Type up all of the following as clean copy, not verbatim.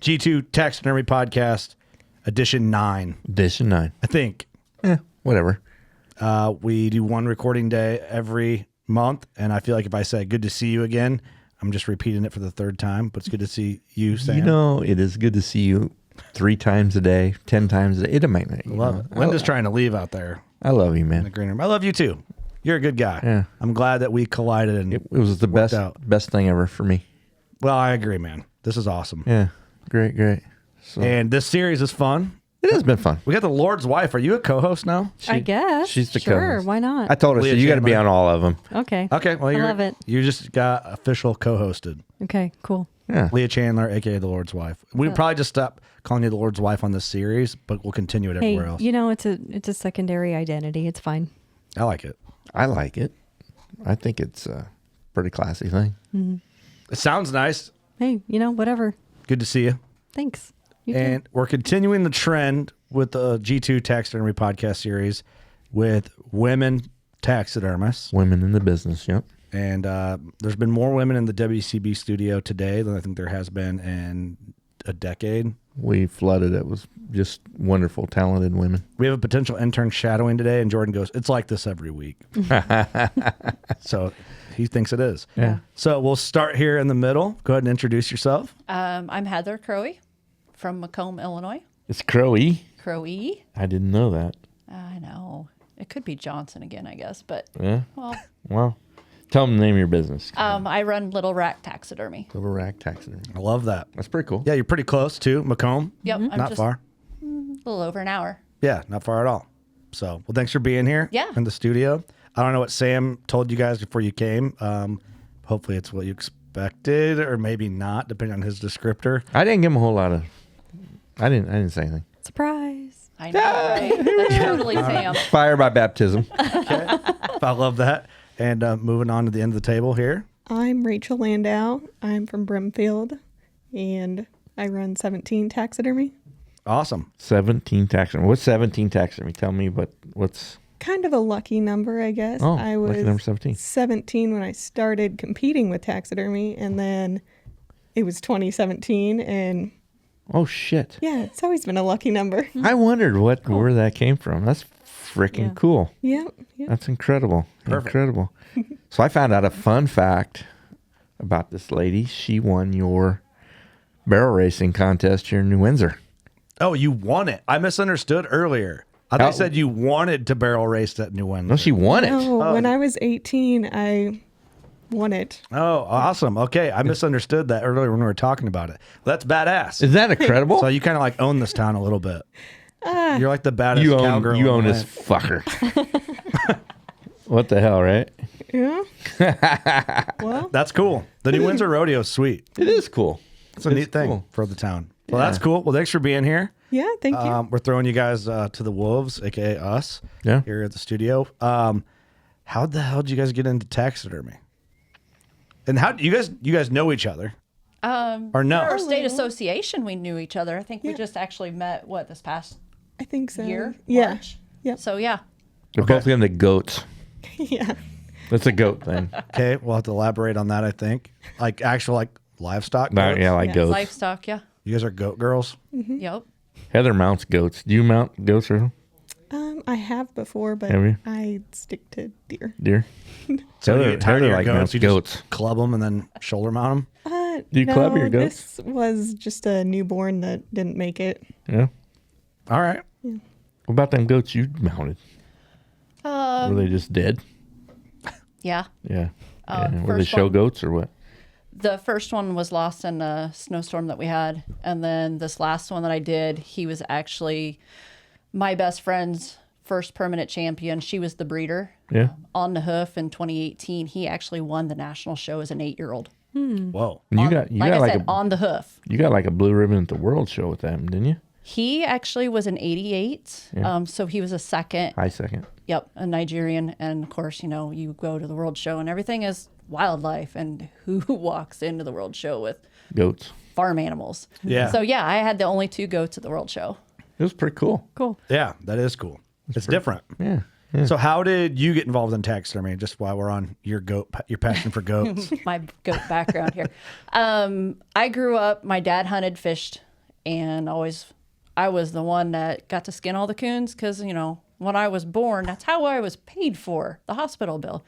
G2 Taxidermy Podcast, edition 9. Edition 9. I think. Yeah, whatever. We do one recording day every month, and I feel like if I say good to see you again, I'm just repeating it for the third time, but it's good to see you, Sam. You know, it is good to see you 3 times a day, 10 times a day. It might not. Love it. Linda's trying to leave out there I love you, in the man. green room. I love you too. You're a good guy. Yeah. I'm glad that we collided and It was the worked out. best thing ever for me. Well, I agree, man. This is awesome. Yeah, great. So And this series is fun. it has been fun. We got the Lord's wife. Are you a co-host now? I guess. She's the Sure, co-host. why not? I told her, Leah so you got to be Chandler. on all of them. Okay. Okay, well, I love it. You just got official co-hosted. Okay, cool. Yeah. Leah Chandler, aka the Lord's wife. We probably just stop calling you the Lord's wife on this series, but we'll continue it Hey, everywhere else. you know, it's a secondary identity. It's fine. I like it. I like it. I think it's a pretty classy thing. It sounds nice. Hey, you know, whatever. Good to see you. Thanks. You too. And we're continuing the trend with the G2 Taxidermy podcast series with women taxidermists. Women in the business, yep. And there's been more women in the WCB studio today than I think there has been in a decade. We flooded it with just wonderful, talented women. We have a potential intern shadowing today, and Jordan goes, "It's like this every week." So he thinks it is. Yeah. So we'll start here in the middle. Go ahead and introduce yourself. I'm Heather Crowe from Macomb, Illinois. It's Crowe. Crowe. I didn't know that. I know. It could be Johnson again, I guess. But, Yeah. well, Well, tell them the name of your business. I run Little Rack Taxidermy. Little Rack Taxidermy. I love that. That's pretty cool. Yeah, you're pretty close to Macomb. Yep. I'm Not just far. a little over an hour. Yeah, not far at all. So, well, thanks for being here. Yeah. In the studio. I don't know what Sam told you guys before you came. Hopefully, it's what you expected, or maybe not, depending on his descriptor. I didn't give him a whole lot of. I didn't say anything. Surprise. I know, right? That's totally Sam. Fire by baptism. I love that. And moving on to the end of the table here. I'm Rachel Landau. I'm from Brimfield, and I run 17 Taxidermy. Awesome. 17 taxidermy. What's 17 taxidermy? Tell me what's. Kind of a lucky number, I guess. Oh, I lucky was number 17. 17 when I started competing with taxidermy, and then it was 2017, and Oh shit! yeah, it's always been a lucky number. I wondered where that came from. That's freaking Yeah. cool. Yep. That's incredible. Perfect. Incredible. So I found out a fun fact about this lady. She won your barrel racing contest here in New Windsor. Oh, you won it. I misunderstood earlier. I thought Oh. you said you wanted to barrel race at New Windsor. No, she won it. No, when I was 18, I won it. Oh, awesome. Okay, I misunderstood that earlier when we were talking about it. That's badass. Is that incredible? So you kind of like own this town a little bit. You're like the baddest you cowgirl. own in the this land. fucker. What the hell, right? Yeah. Well, That's cool. The New Windsor Rodeo is sweet. It is cool. It's a neat thing cool. for the town. Well, that's cool. Well, thanks for being here. yeah, thank you. We're throwing you guys to the wolves, aka us, Yeah. here at the studio. How the hell did you guys get into taxidermy? And how you guys know each other? Or no? Our state association, we knew each other. I think we Yeah. just actually met, this past I think so. year? Yeah. March? Yep. So, yeah. They're both into goats. Yeah. That's a goat thing. Okay, we'll have to elaborate on that. I think like actual like livestock. goats? Yeah, like Yeah, goats. livestock, yeah. You guys are goat girls. Yep. Heather mounts goats. Do you mount goats or I have before, but Have you? I stick to deer. deer? So you get tired of your mounts goats, you just club them and then shoulder mount them. Do you club your goats? This was just a newborn that didn't make it. Yeah. All right. What about them goats you mounted? Were they just dead? Yeah. Yeah. Yeah. Were they first show one- goats or what? The first one was lost in a snowstorm that we had. And then this last one that I did, he was actually my best friend's first permanent champion. She was the breeder. Yeah. On the hoof in 2018, he actually won the national show as an 8-year-old. Whoa. And you On- got like I like said, on the hoof. you got like a blue ribbon at the world show with them, didn't you? He actually was an 88. So he was a second. High second. Yep, a Nigerian. And of course, you go to the world show and everything is wildlife. And who walks into the world show with Goats. farm animals? Yeah. So yeah, I had the only 2 goats at the world show. It was pretty cool. Cool. Yeah, that is cool. It's different. Yeah. So how did you get involved in taxidermy? Just while we're on your passion for goats. My goat background here. I grew up, my dad hunted, fished and I was the one that got to skin all the coons because, when I was born, that's how I was paid for the hospital bill.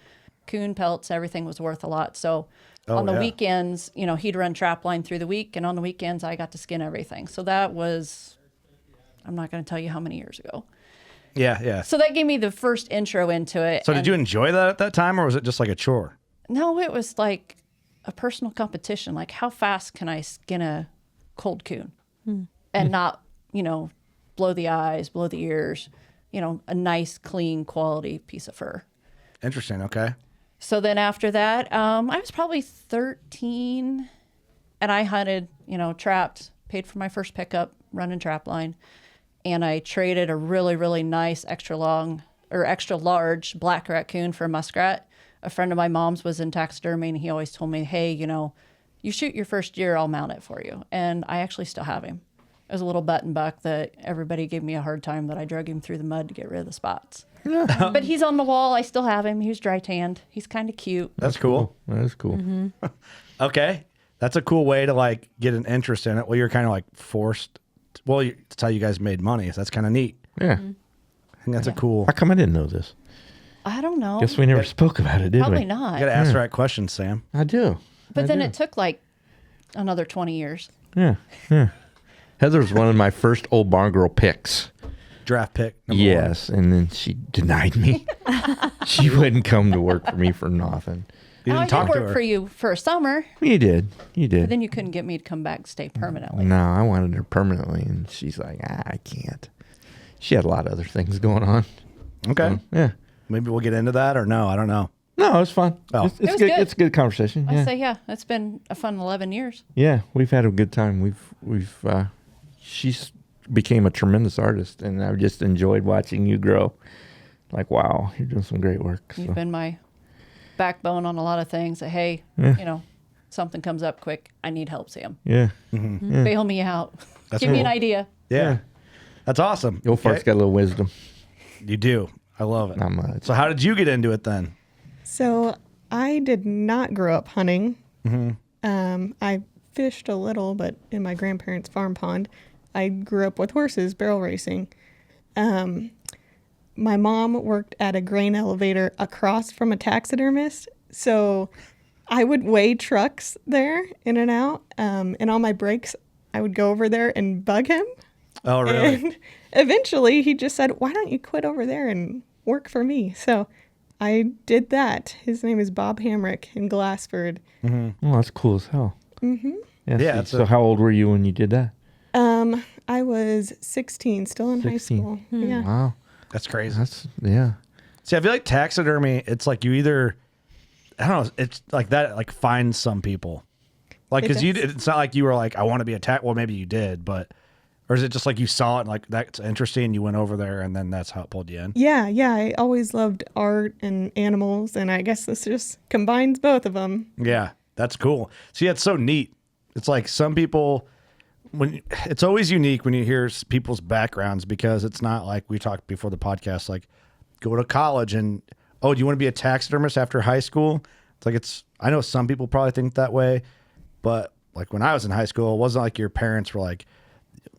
Coon pelts, everything was worth a lot. So on the weekends, he'd run trap line through the week, and on the weekends I got to skin everything. So that was, I'm not going to tell you how many years ago. Yeah. So that gave me the first intro into it. So did you enjoy that at that time, or was it just like a chore? No, it was like a personal competition. Like, how fast can I skin a cold coon and not, blow the eyes, blow the ears, a nice, clean, quality piece of fur. Interesting. Okay. So then after that, I was probably 13, and I hunted, trapped, paid for my first pickup, running trap line, and I traded a really, really nice extra large black raccoon for a muskrat. A friend of my mom's was in taxidermy, and he always told me, hey, you shoot your first deer, I'll mount it for you. And I actually still have him. It was a little button buck that everybody gave me a hard time that I drug him through the mud to get rid of the spots. But he's on the wall. I still have him. He was dry tanned. He's kind of cute. That's cool. That is cool. Okay. That's a cool way to like get an interest in it. Well, you're kind of like forced. Well, that's how you guys made money. So that's kind of neat. Yeah. I think that's a cool. How come I didn't know this? I don't know. Guess we never spoke about it, did Probably we? not. You got to ask the right questions, Sam. I do. But then it took like another 20 years. Yeah. Heather's one of my first old barn girl picks. Draft pick. Number Yes, and then she denied me. She wouldn't come to work for me for nothing. You I didn't talk did to work her. for you for a summer, You did. but then you couldn't get me to come back and stay permanently. No, I wanted her permanently, and she's like, I can't. She had a lot of other things going on. Okay. Yeah. Maybe we'll get into that or no. I don't know. No, it's fun. Oh. It's It was good. good. It's a good conversation. I Yeah. say, yeah, it's been a fun 11 years. Yeah, we've had a good time. We've she's became a tremendous artist, and I've just enjoyed watching you grow. Like, wow, you're doing some great work. So. You've been my backbone on a lot of things. That, hey, something comes up quick. I need help, Sam. Yeah. Bail me out. That's Give me an cool. idea. Yeah. That's awesome. Your fart's got a little wisdom. You do. I love it. Not much. So how did you get into it then? So I did not grow up hunting. I fished a little, but in my grandparents' farm pond. I grew up with horses, barrel racing. My mom worked at a grain elevator across from a taxidermist. So I would weigh trucks there in and out. And on my breaks, I would go over there and bug him. Oh, really? And eventually he just said, why don't you quit over there and work for me? So I did that. His name is Bob Hamrick in Glassford. Oh, that's cool as hell. Mm-hmm. Yeah. Yeah, So how old were you when you did that? I was 16, still in 16. high school. Yeah. Wow. That's crazy. That's yeah. See, I feel like taxidermy, it's like you either, I don't know, it's like that, like finds some people. Like, It because does. it's not like you were like, I want to be a well, maybe you did, but, or is it just like you saw it and like, that's interesting, you went over there and then that's how it pulled you in? Yeah. I always loved art and animals, and I guess this just combines both of them. Yeah, that's cool. See, it's so neat. It's like some people, it's always unique when you hear people's backgrounds because it's not like we talked before the podcast, like go to college and, oh, do you want to be a taxidermist after high school? It's like, I know some people probably think that way, but like when I was in high school, it wasn't like your parents were like,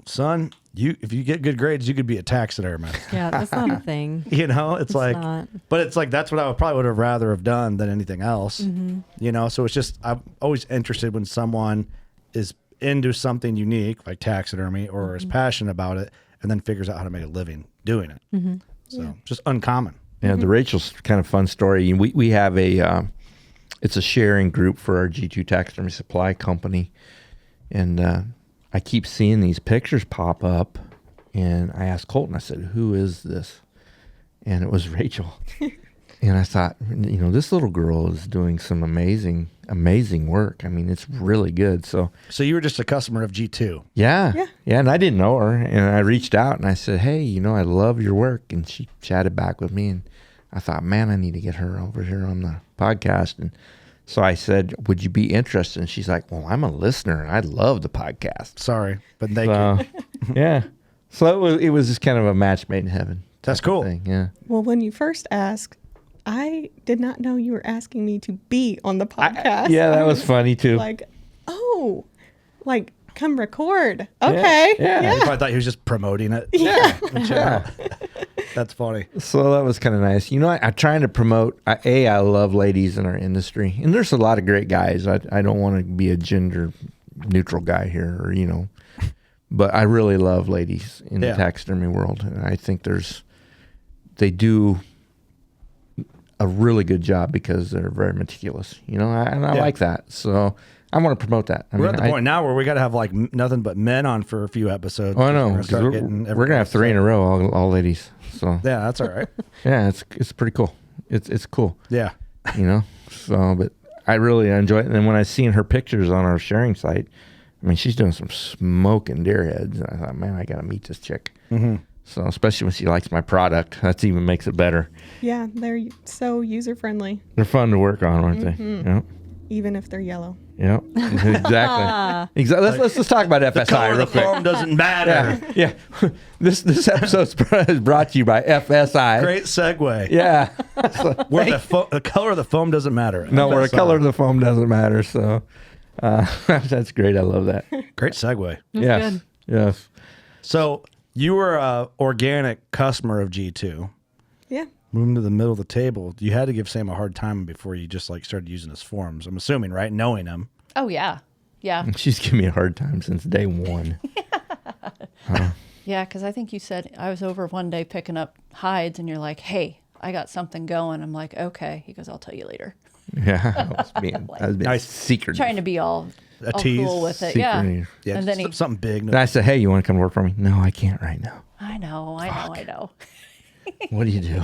son, if you get good grades, you could be a taxidermist. Yeah, that's not a thing. It's like, not. but it's like, that's what I would have rather have done than anything else, so it's just, I'm always interested when someone is into something unique like taxidermy or is passionate about it and then figures out how to make a living doing it. So just uncommon. Yeah, the Rachel's kind of fun story. We have it's a sharing group for our G2 Taxidermy Supply Company, and I keep seeing these pictures pop up, and I asked Colton, I said, who is this? And it was Rachel. And I thought, this little girl is doing some amazing work. I mean, it's really good. So you were just a customer of G2. yeah, and I didn't know her, and I reached out and I said, hey, I love your work, and she chatted back with me, and I thought, man, I need to get her over here on the podcast. And so I said, would you be interested? And she's like, well, I'm a listener and I love the podcast. Sorry, but thank you. Yeah. So it was just kind of a match made in heaven. That's type of cool. thing. Yeah. Well, when you first asked, I did not know you were asking me to be on the podcast. Yeah, that was funny too. Like, oh, like come record. Okay. Yeah. I probably thought he was just promoting it. Yeah. That's funny. So that was kind of nice. You know, I'm trying to promote. I love ladies in our industry, and there's a lot of great guys. I don't want to be a gender neutral guy here, or but I really love ladies in the taxidermy world, and I think they do a really good job because they're very meticulous. And I like that. So I want to promote that. We're at the point now where we got to have like nothing but men on for a few episodes. Oh, I know. We're We're gonna have 3 in a row, all ladies. So yeah, that's all right. yeah, it's pretty cool. It's cool. Yeah. So, but I really enjoy it. And then when I seen her pictures on our sharing site, I mean, she's doing some smoking deer heads. And I thought, man, I got to meet this chick. Mm-hmm. So, especially when she likes my product, that even makes it better. Yeah, they're so user friendly, They're fun to work on, aren't they? Yep. even if they're yellow. Yep. Exactly. Let's just talk about FSI Color real of the quick. foam doesn't matter. Yeah. This episode is brought to you by FSI. Great segue. Yeah. Where the color of the foam doesn't matter. No, where the color of the foam doesn't matter. So that's great. I love that. Great segue. Yes. good. Yes. So you were a organic customer of G2. Yeah. Moving to the middle of the table, you had to give Sam a hard time before you just like started using his forms. I'm assuming, right? Knowing him. Oh, yeah. Yeah. She's giving me a hard time since day one. Yeah, because I think you said I was over one day picking up hides, and you're like, hey, I got something going. I'm like, okay. He goes, I'll tell you later. Yeah. I was being Nice. secret. Trying to be all tease. cool with it. Secret. Yeah. Yeah, And then he, something big. And I said, hey, you want to come work for me? No, I can't right now. I know. What do you do?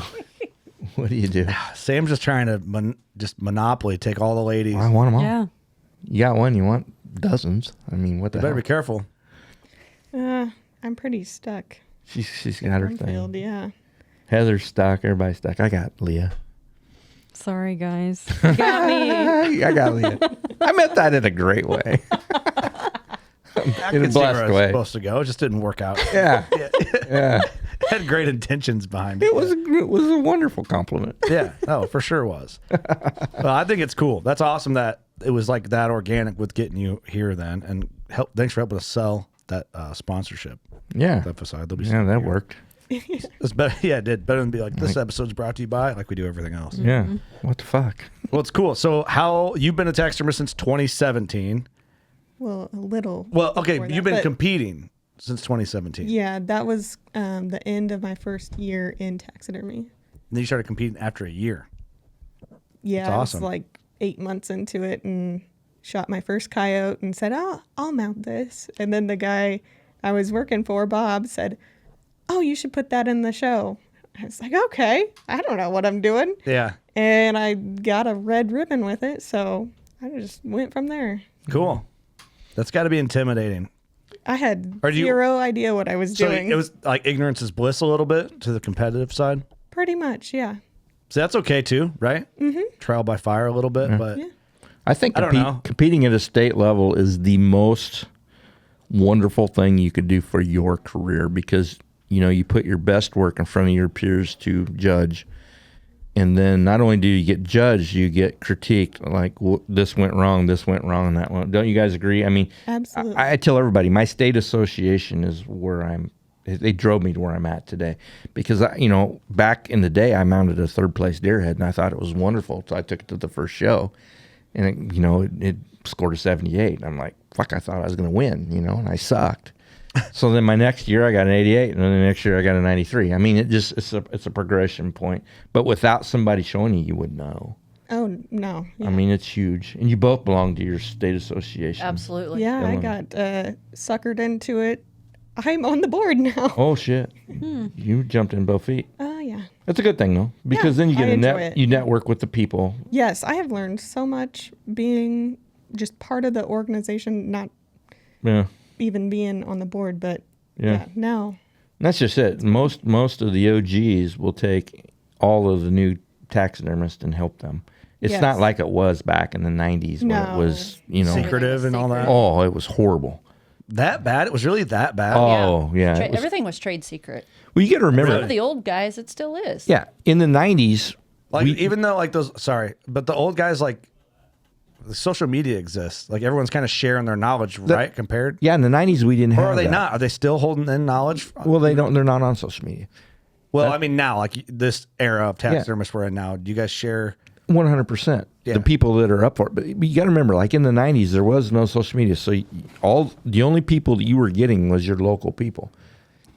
What do you do? Sam's just trying to just monopoly, take all the ladies. I want them all. Yeah. You got one, you want dozens. I mean, what the Better hell? be careful. I'm pretty stuck. She's got her Cornfield, thing. yeah. Heather's stuck. Everybody's stuck. I got Leah. Sorry, guys. You got me. I got Leah. I meant that in a great way. In a Could see where blessed I was way. supposed to go. It just didn't work out. Yeah. Yeah. Had great intentions behind it. It was a wonderful compliment. Yeah. Oh, for sure was. Well, I think it's cool. That's awesome that it was like that organic with getting you here then. And thanks for helping us sell that sponsorship. Yeah. Episode. They'll be Yeah, that worked. It's better. Yeah, it did. Better than be like, this episode's brought to you by, like we do everything else. Yeah. What the fuck? Well, it's cool. So how you've been a taxidermist since 2017. Well, a little. Well, okay, before that, you've been but competing since 2017. Yeah, that was the end of my first year in taxidermy. And then you started competing after a year. Yeah, That's I awesome. was like 8 months into it and shot my first coyote and said, "Oh, I'll mount this." And then the guy I was working for, Bob, said, "Oh, you should put that in the show." I was like, "Okay, I don't know what I'm doing." Yeah. And I got a red ribbon with it, so I just went from there. Cool. That's got to be intimidating. I had Or do you- zero idea what I was So doing. it was like ignorance is bliss a little bit to the competitive side. Pretty much, yeah. So that's okay too, right? Mm-hmm. Trial by fire a little bit, but I think I don't know. competing at a state level is the most wonderful thing you could do for your career because, you put your best work in front of your peers to judge. And then not only do you get judged, you get critiqued like this went wrong, and that one. Don't you guys agree? I mean, Absolutely. I tell everybody my state association is where they drove me to where I'm at today because, back in the day, I mounted a third place deer head and I thought it was wonderful. So I took it to the first show and, it scored a 78. And I'm like, fuck, I thought I was going to win, and I sucked. So then my next year I got an 88 and then the next year I got a 93. I mean, it's a progression point, but without somebody showing you, you wouldn't know. Oh, no. Yeah. I mean, it's huge. And you both belong to your state association. Absolutely. Yeah, I got suckered into it. I'm on the board now. Oh shit! You jumped in both feet. Yeah. That's a good thing though, because then you get I enjoy it. you network with the people. Yes, I have learned so much being just part of the organization, not Yeah, even being on the board, but yeah. now. And that's just it. Most of the OGs will take all of the new taxidermists and help them. It's Yes. not like it was back in the 90s where it No. was, secretive and all that. oh, it was horrible. That bad? It was really that bad? Oh, yeah. it was- Everything was trade secret. well, you got to remember. For the old guys, it still is. Yeah, in the 90s, Like even though like those, sorry, but the old guys like the social media exists. Like everyone's kind of sharing their knowledge, right? Compared. Yeah, in the 90s we didn't have. Or are they that. not? Are they still holding in knowledge? Well, they don't. They're not on social media. Well, I mean, now, like this era of taxidermists we're in now, do you guys share? 100%. Yeah. The people that are up for it. But you got to remember, like in the 90s, there was no social media. So the only people that you were getting was your local people.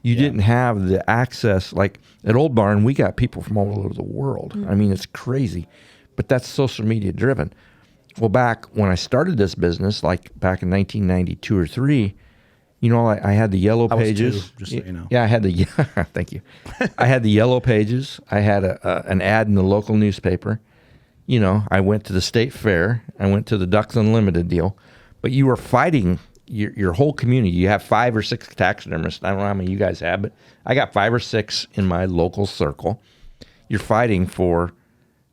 You didn't have the access. Like at Old Barn, we got people from all over the world. I mean, it's crazy. But that's social media driven. Well, back when I started this business, like back in 1992 or 3, you know, I had the yellow pages. I was 2, just so you know. Yeah, I had the. Thank you. I had the yellow pages. I had an ad in the local newspaper. You know, I went to the state fair. I went to the Ducks Unlimited deal. But you were fighting your whole community. You have 5 or 6 taxidermists. I don't know how many you guys have, but I got 5 or 6 in my local circle. You're fighting for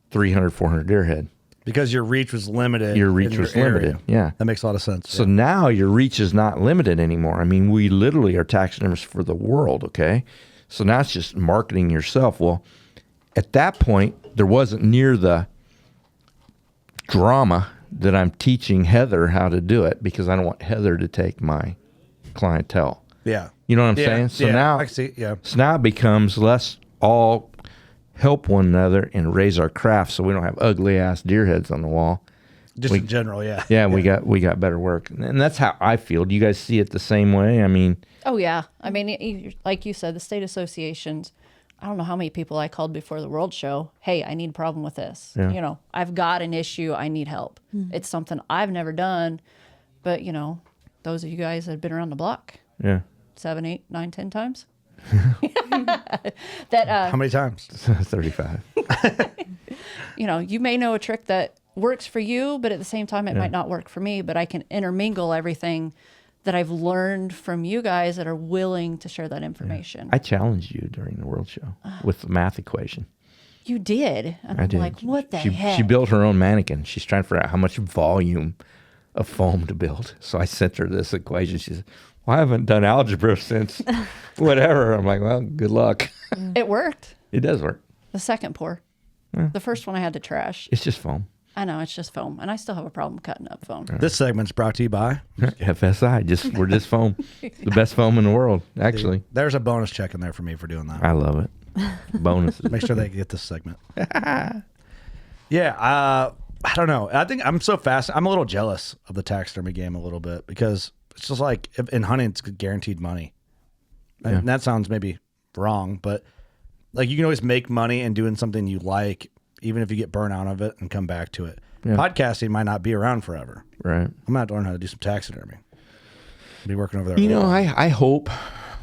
300, 400 deer head. Because your reach was limited. Your reach was limited, area. yeah. That makes a lot of sense. So now your reach is not limited anymore. I mean, we literally are taxidermists for the world, okay? So now it's just marketing yourself. Well, at that point, there wasn't near the drama that I'm teaching Heather how to do it because I don't want Heather to take my clientele. Yeah. You know what I'm saying? So now, I see. Yeah. so now it becomes let's all help one another and raise our craft so we don't have ugly ass deer heads on the wall. Just in general, yeah. Yeah, we got better work, and that's how I feel. Do you guys see it the same way? I mean, Oh yeah, I mean, like you said, the state associations. I don't know how many people I called before the World Show. Hey, I need a problem with this. Yeah. You know, I've got an issue. I need help. It's something I've never done, but you know, those of you guys that have been around the block yeah, 7, 8, 9, 10 times. That How many times? 35. you know, you may know a trick that works for you, but at the same time, it might not work for me. But I can intermingle everything that I've learned from you guys that are willing to share that information. I challenged you during the World Show with the math equation. You did. And I I'm did. like, what the she, heck? She built her own mannequin. She's trying to figure out how much volume of foam to build. So I sent her this equation. She said, well, I haven't done algebra since whatever. I'm like, well, good luck. It worked. It does work. The second pour. The first one I had to trash. It's just foam. I know, it's just foam. And I still have a problem cutting up foam. This segment's brought to you by. FSI. We're just foam. The best foam in the world, actually. There's a bonus check in there for me for doing that. I love it. Bonuses. Make sure they get this segment. Yeah, I don't know. I think I'm so fast. I'm a little jealous of the taxidermy game a little bit because it's just like in hunting, it's guaranteed money. And that sounds maybe wrong, but like you can always make money in doing something you like, even if you get burnt out of it and come back to it. Yeah. Podcasting might not be around forever. Right. I'm going to have to learn how to do some taxidermy. I'll be working over there. You know, I hope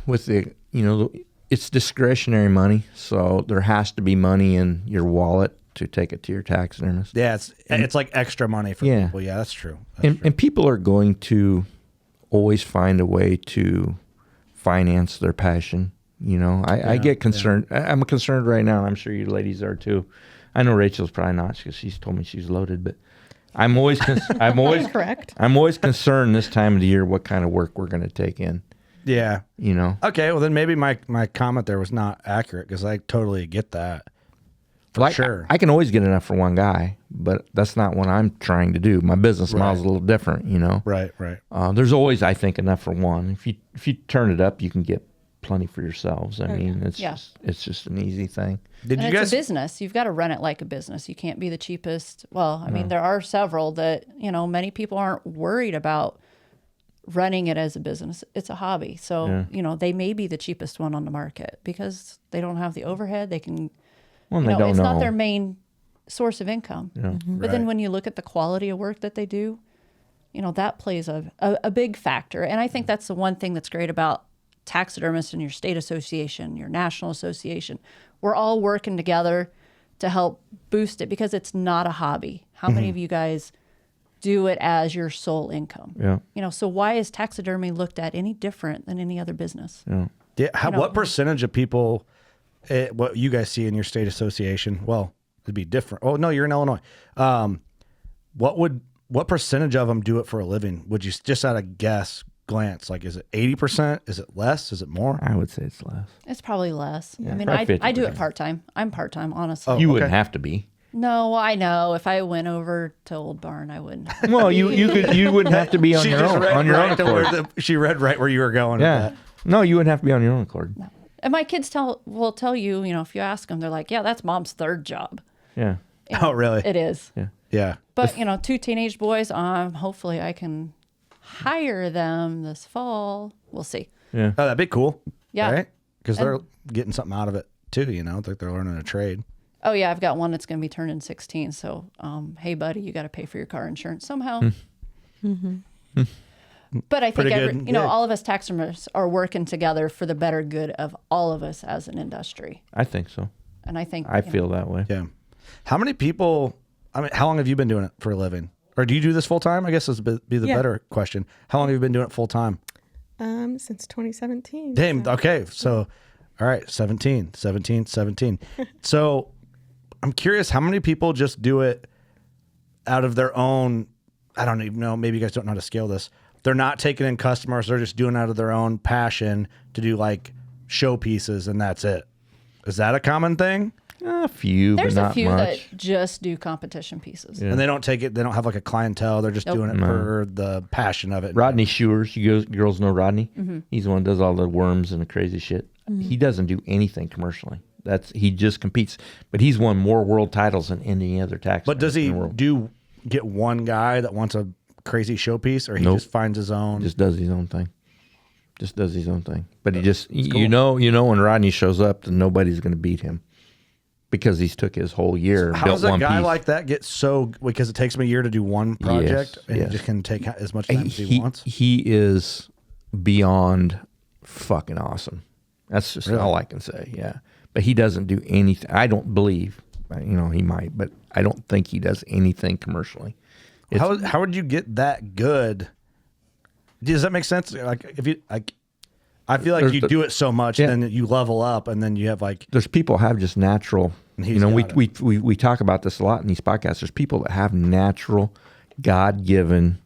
with the, you know, it's discretionary money, so there has to be money in your wallet to take it to your taxidermist. Yeah, it's like extra money for people. Yeah, that's true. And people are going to always find a way to finance their passion. You know, I get concerned. I'm concerned right now. I'm sure you ladies are too. I know Rachel's probably not because she's told me she's loaded, but I'm always Correct. I'm always concerned this time of the year what kind of work we're going to take in. Yeah. You know. Okay, well then maybe my comment there was not accurate because I totally get that. For sure. I can always get enough for one guy, but that's not what I'm trying to do. My business model's a little different, you know. Right. There's always, I think, enough for one. If you turn it up, you can get plenty for yourselves. I mean, it's just an easy thing. It's a business. You've got to run it like a business. You can't be the cheapest. Well, I mean, there are several that, you know, many people aren't worried about running it as a business. It's a hobby. So, you know, they may be the cheapest one on the market because they don't have the overhead. They can, Well, you they know, don't it's know. not their main source of income. Yeah. But then when you look at the quality of work that they do, you know, that plays a big factor. And I think that's the one thing that's great about taxidermists and your state association, your national association. We're all working together to help boost it because it's not a hobby. How many of you guys do it as your sole income? Yeah. You know, so why is taxidermy looked at any different than any other business? Yeah. What percentage of people, what you guys see in your state association? Well, it'd be different. Oh no, you're in Illinois. What percentage of them do it for a living? Would you just at a glance, like is it 80%? Is it less? Is it more? I would say it's less. It's probably less. I mean, probably I do 50%. it part-time. I'm part-time, honestly. You wouldn't have to be. No, I know. If I went over to Old Barn, I wouldn't. Well, you wouldn't have to be on She your just own read on your own right to where accord. she read right where you were going. Yeah. With No, you wouldn't have to be on your own accord. And my kids will tell you, if you ask them, they're like, yeah, that's mom's third job. Yeah. that. Oh, really? It is. Yeah. But, 2 teenage boys, hopefully I can hire them this fall. We'll see. Yeah. Oh, that'd be cool. Yeah. Right? Because they're getting something out of it too. Like they're learning a trade. Oh, yeah, I've got one that's going to be turning 16. So, hey, buddy, you got to pay for your car insurance somehow. But I think Pretty good gig. all of us taxidermists are working together for the better good of all of us as an industry. I think so. And I think I feel that way. Yeah. How many people? I mean, how long have you been doing it for a living? Or do you do this full time? I guess this would be the better question. How long have you been doing it full time? Since 2017. Damn. so- Okay. So, all right, 17. So, I'm curious, how many people just do it out of their own? I don't even know. Maybe you guys don't know how to scale this. They're not taking in customers. They're just doing it out of their own passion to do like show pieces, and that's it. Is that a common thing? A few, there's but a not few much. that just do competition pieces. Yeah. And they don't take it. They don't have like a clientele. They're just Nope. doing it for the passion of it. Rodney Shewers, you girls know Rodney? Mm-hmm. He's the one that does all the worms and the crazy shit. He doesn't do anything commercially. He just competes. But he's won more world titles than any other tax. But does he in the world. get one guy that wants a crazy showpiece, or he Nope. just finds his own? Just does his own thing. But he just you know when Rodney shows up, then nobody's going to beat him because he's took his whole year. How built does a one guy piece. like that get so? Because it takes him a year to do one project, and yes. he just can take as much time as he wants. He is beyond fucking awesome. That's just Really? all I can say. Yeah, but he doesn't do anything. I don't believe. He might, but I don't think he does anything commercially. How would you get that good? Does that make sense? Like if you like, I feel like you do it so much, then you level up, and then you have like. There's people have just natural. And he's got we talk about this a lot in these podcasts. There's people that have natural, God-given,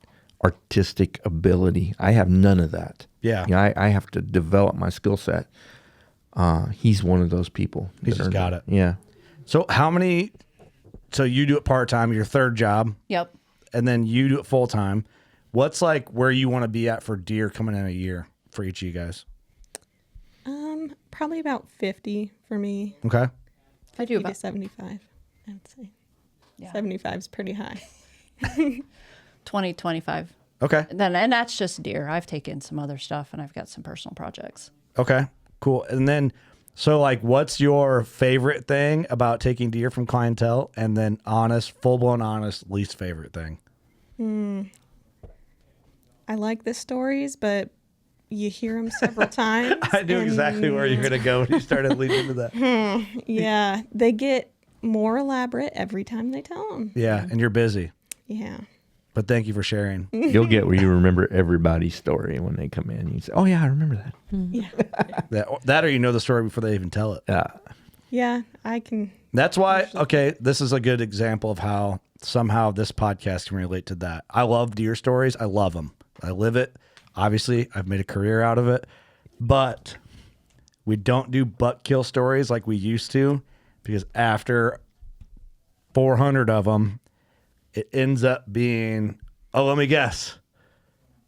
artistic ability. I have none of that. Yeah. I have to develop my skill set. He's one of those people. He's just got it. Yeah. So how many? So you do it part time, your third job, Yep. and then you do it full time. What's like where you want to be at for deer coming in a year for each of you guys? Probably about 50 for me. Okay. I do 50 to about 75, I would say. Yeah. 75 is pretty high. 20, 25. Okay. And that's just deer. I've taken some other stuff, and I've got some personal projects. Okay. Cool. And then, so like, what's your favorite thing about taking deer from clientele? And then full blown honest, least favorite thing? I like the stories, but you hear them several times. I knew exactly where you're going to go when you started leading into that. Yeah, they get more elaborate every time they tell them. Yeah. And you're busy. Yeah. But thank you for sharing. You'll get where you remember everybody's story when they come in. You say, "Oh yeah, I remember that." Yeah. That or you know the story before they even tell it. Yeah, I can. That's why, okay, this is a good example of how somehow this podcast can relate to that. I love deer stories. I love them. I live it. Obviously, I've made a career out of it. But we don't do buck kill stories like we used to, because after 400 of them, it ends up being, oh, let me guess.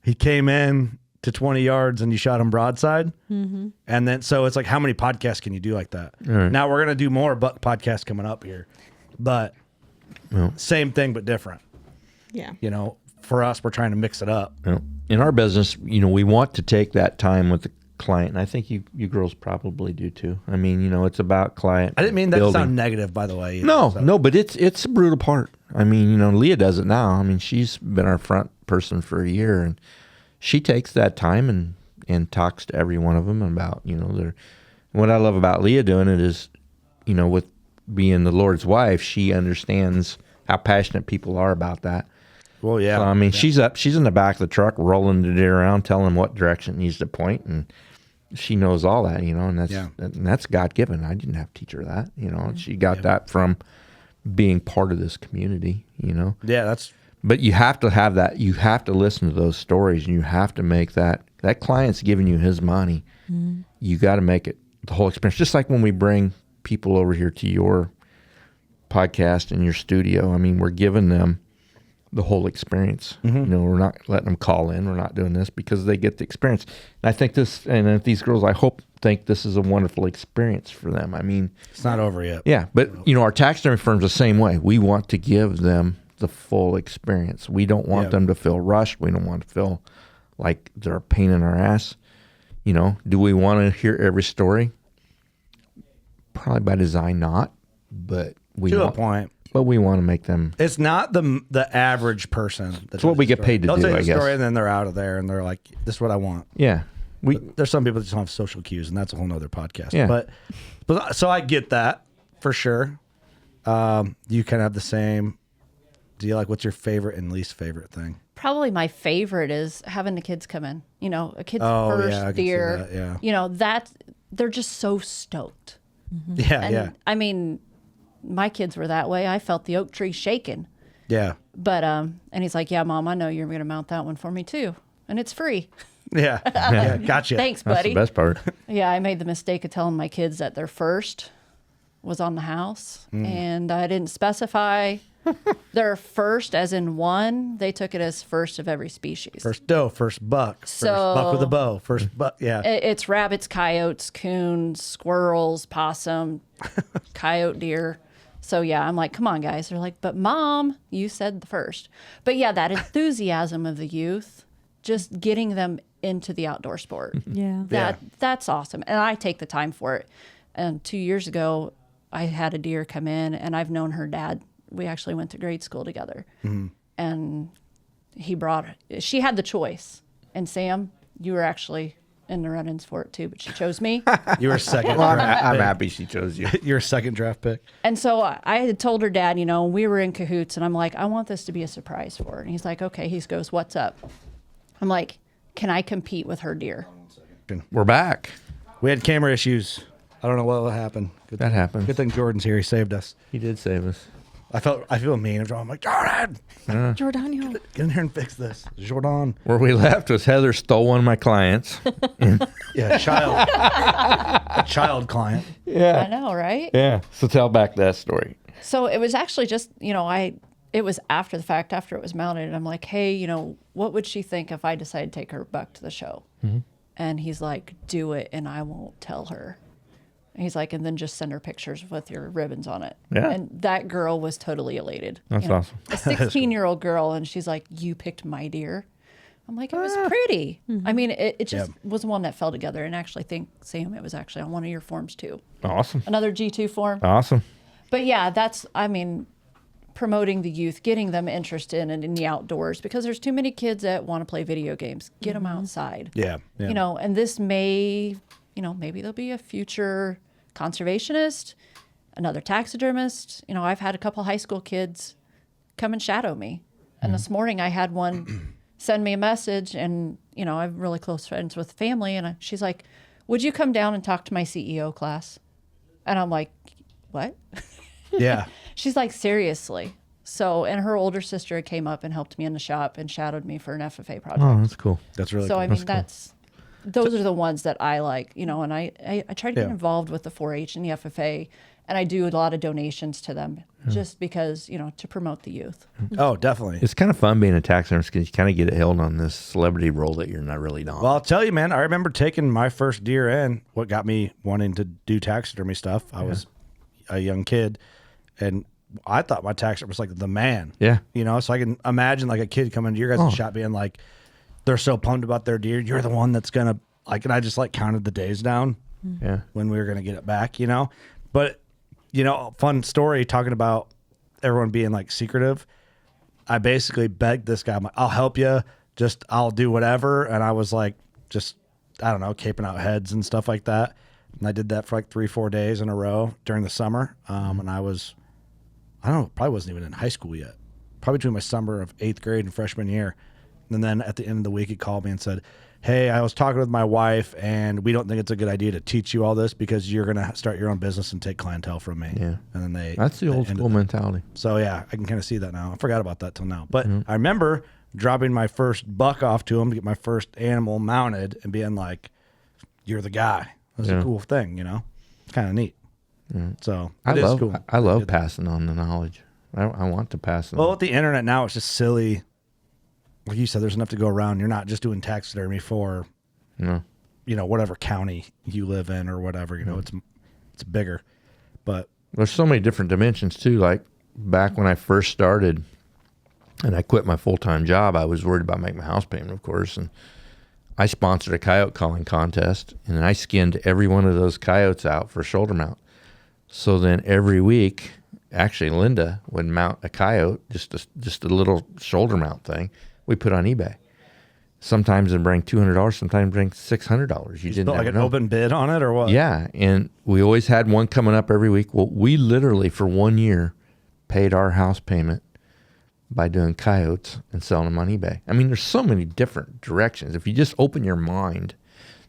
He came in to 20 yards and you shot him broadside. Mm-hmm. And then, so it's like, how many podcasts can you do like that? Right. Now we're going to do more buck podcasts coming up here, but same thing, but different. Yeah. For us, we're trying to mix it up. In our business, we want to take that time with the client, and I think you girls probably do too. I mean, it's about client. I didn't mean that to building. sound negative, by the way. No, but it's a brutal part. I mean, Leah does it now. I mean, she's been our front person for a year, and she takes that time and talks to every one of them about, what I love about Leah doing it is, with being the Lord's wife, she understands how passionate people are about that. Well, yeah. So, I mean, she's in the back of the truck rolling the deer around, telling them what direction it needs to point, and she knows all that, and that's God given. I didn't have to teach her that, She got that from being part of this community, Yeah, But you have to have that. You have to listen to those stories, and you have to make that client's giving you his money. Mm-hmm. You got to make it the whole experience. Just like when we bring people over here to your podcast in your studio, I mean, we're giving them the whole experience. You know, we're not letting them call in. We're not doing this because they get the experience. And I think this, and these girls, I hope, think this is a wonderful experience for them. I mean, It's not over yet. yeah, but you know, our taxidermy firm's the same way. We want to give them the full experience. We don't want them to feel rushed. We don't want to feel like they're a pain in our ass. You know, do we want to hear every story? Probably by design, not. But we To a want, point. but we want to make them. It's not the average person. It's what we get paid to They'll do, tell you I the guess. story and then they're out of there and they're like, "This is what I want." Yeah, we. There's some people that just don't have social cues, and that's a whole nother podcast. Yeah. But so I get that for sure. You kind of have the same. Do you like what's your favorite and least favorite thing? Probably my favorite is having the kids come in. You know, a kid's Oh, first yeah, I can see deer. that, yeah. You know, they're just so stoked. Yeah, And yeah, I mean, my kids were that way. I felt the oak tree shaking. yeah, But and he's like, "Yeah, Mom, I know you're going to mount that one for me too, and it's free." yeah. Yeah, gotcha. Thanks, That's buddy. the best part. Yeah, I made the mistake of telling my kids that their first was on the house, and I didn't specify their first as in one. They took it as first of every species. First doe, first buck, first So- buck with a bow, first buck. Yeah, It's rabbits, coyotes, coons, squirrels, possum, coyote, deer. So yeah, I'm like, come on, guys. They're like, but Mom, you said the first. But yeah, that enthusiasm of the youth, just getting them into the outdoor sport. Yeah. That's awesome. And I take the time for it. And 2 years ago, I had a deer come in, and I've known her dad. We actually went to grade school together. And she had the choice. And Sam, you were actually in the run-ins for it too, but she chose me. you were second. Well, draft I'm pick. happy she chose you. You're a second draft pick. And so I had told her dad, you know, we were in cahoots, and I'm like, I want this to be a surprise for her. And he's like, okay. He goes, what's up? I'm like, can I compete with her deer? We're back. We had camera issues. I don't know what will happen. Good That thing, happens. Good thing Jordan's here. He saved us. He did save us. I feel mean. I'm like, Jordan, Giordano. get in here and fix this. Jordan. Where we left was Heather stole one of my clients. Yeah, a child client. I know, right? Yeah. So tell back that story. So it was actually just, you know, it was after the fact, after it was mounted. And I'm like, hey, you know, what would she think if I decided to take her buck to the show? And he's like, do it, and I won't tell her. And he's like, and then just send her pictures with your ribbons on it. Yeah. And that girl was totally elated. That's You know, awesome. A 16-year-old girl, and she's like, you picked my deer. I'm like, it was pretty. I mean, it just was one that fell together. And actually think, Sam, it was actually on one of your forms too. Awesome. Another G2 form. Awesome. But yeah, that's, I mean, promoting the youth, getting them interested in the outdoors, because there's too many kids that want to play video games. Get them outside. Yeah, yeah. You know, and this may, you know, maybe there'll be a future conservationist, another taxidermist. You know, I've had a couple high school kids come and shadow me. And this morning I had one send me a message, and, you know, I'm really close friends with family. And she's like, would you come down and talk to my CEO class? And I'm like, what? Yeah. She's like, seriously. So, and her older sister came up and helped me in the shop and shadowed me for an FFA project. Oh, that's cool. That's really So, cool. I mean, those are the ones that I like, you know, and I try to get Yeah. involved with the 4-H and the FFA, and I do a lot of donations to them just because, you know, to promote the youth. Oh, definitely. It's kind of fun being a taxidermist because you kind of get held on this celebrity role that you're not really on. Well, I'll tell you, man, I remember taking my first deer in. What got me wanting to do taxidermy stuff, I was a young kid, and I thought my taxidermist was like the man. Yeah. You know, so I can imagine like a kid coming to your guys' shop being like, they're so pumped about their deer. You're the one that's going to, like, and I just like counted the days down Yeah. when we were going to get it back, you know? But, you know, fun story talking about everyone being like secretive. I basically begged this guy, I'm like, I'll help you. Just, I'll do whatever. And I was like, just, I don't know, caping out heads and stuff like that. And I did that for like 3-4 days in a row during the summer. And I don't know, probably wasn't even in high school yet. Probably between my summer of 8th grade and freshman year. And then at the end of the week, he called me and said, hey, I was talking with my wife, and we don't think it's a good idea to teach you all this because you're going to start your own business and take clientele from me. Yeah. And then That's the old school mentality. So, yeah, I can kind of see that now. I forgot about that till now. But I remember dropping my first buck off to him to get my first animal mounted and being like, you're the guy. It was a cool thing, you know? It's kind of neat. So I it is love cool. I love passing on the knowledge. I want to pass it Well, on. with the internet now, it's just silly. Like you said, there's enough to go around. You're not just doing taxidermy for, No. Whatever county you live in or whatever. It's bigger. But There's so many different dimensions too. Like back when I first started and I quit my full-time job, I was worried about making my house payment, of course. And I sponsored a coyote calling contest, and I skinned every one of those coyotes out for shoulder mount. So then every week, actually Linda would mount a coyote, just a little shoulder mount thing. We put on eBay. Sometimes it bring $200, sometimes it bring $600. You didn't like an know. open bid on it or what? Yeah, and we always had one coming up every week. Well, we literally for 1 year paid our house payment by doing coyotes and selling them on eBay. I mean, there's so many different directions. If you just open your mind,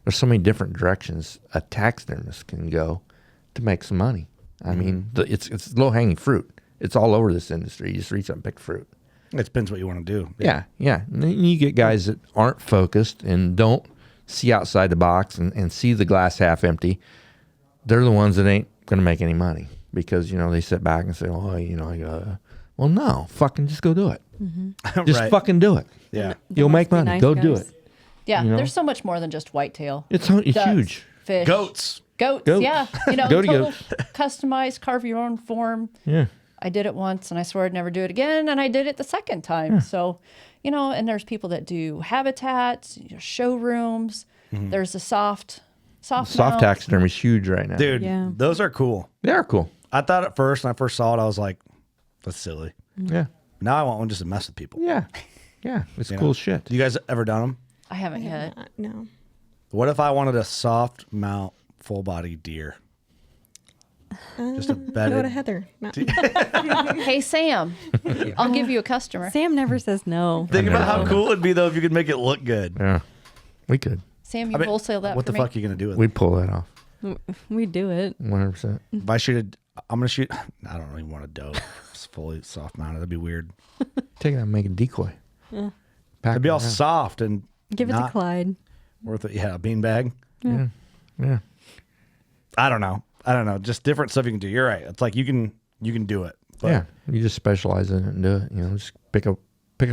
there's so many different directions a taxidermist can go to make some money. I mean, it's low-hanging fruit. It's all over this industry. You just reach up and pick fruit. It depends what you want to do. Yeah. And then you get guys that aren't focused and don't see outside the box and see the glass half empty. They're the ones that ain't going to make any money because, they sit back and say, oh, I gotta. Well, no, fucking just go do it. Just Right. fucking do it. Yeah. You'll make money. nice Go do guys. it. Yeah, You know? there's so much more than just whitetail. It's Ducks, huge. Fish. Goats. Goats, Goats. yeah. Goaty total goats. customized, carve your own form. Yeah. I did it once and I swore I'd never do it again, and I did it the second time. So, and there's people that do habitats, showrooms. There's the soft Soft mount. taxidermy is huge right now. Dude, Yeah. those are cool. They are cool. I thought at first, when I first saw it, I was like, that's silly. Yeah. Now I want one just to mess with people. Yeah. Yeah. It's You cool know? shit. You guys ever done them? I haven't yet. No. What if I wanted a soft mount full body deer? Just a Go to bedded. Heather. No. Hey, Sam, I'll give you a customer. Sam never says no. Think about how cool it'd be though if you could make it look good. Yeah. We could. Sam, you I mean, wholesale that what for the me? fuck are you gonna do with it? We'd pull that off. We do it. 100%. If I shoot I'm gonna shoot. I don't even want a doe. It's fully soft mounted. That'd be weird. Take it out and make a decoy. Yeah. Pack It'd be it all around. soft and Give it not to Clyde. worth it. Yeah, a beanbag. Yeah. Yeah. I don't know. Just different stuff you can do. You're right. It's like you can do it. But Yeah, you just specialize in it and do it. Just pick a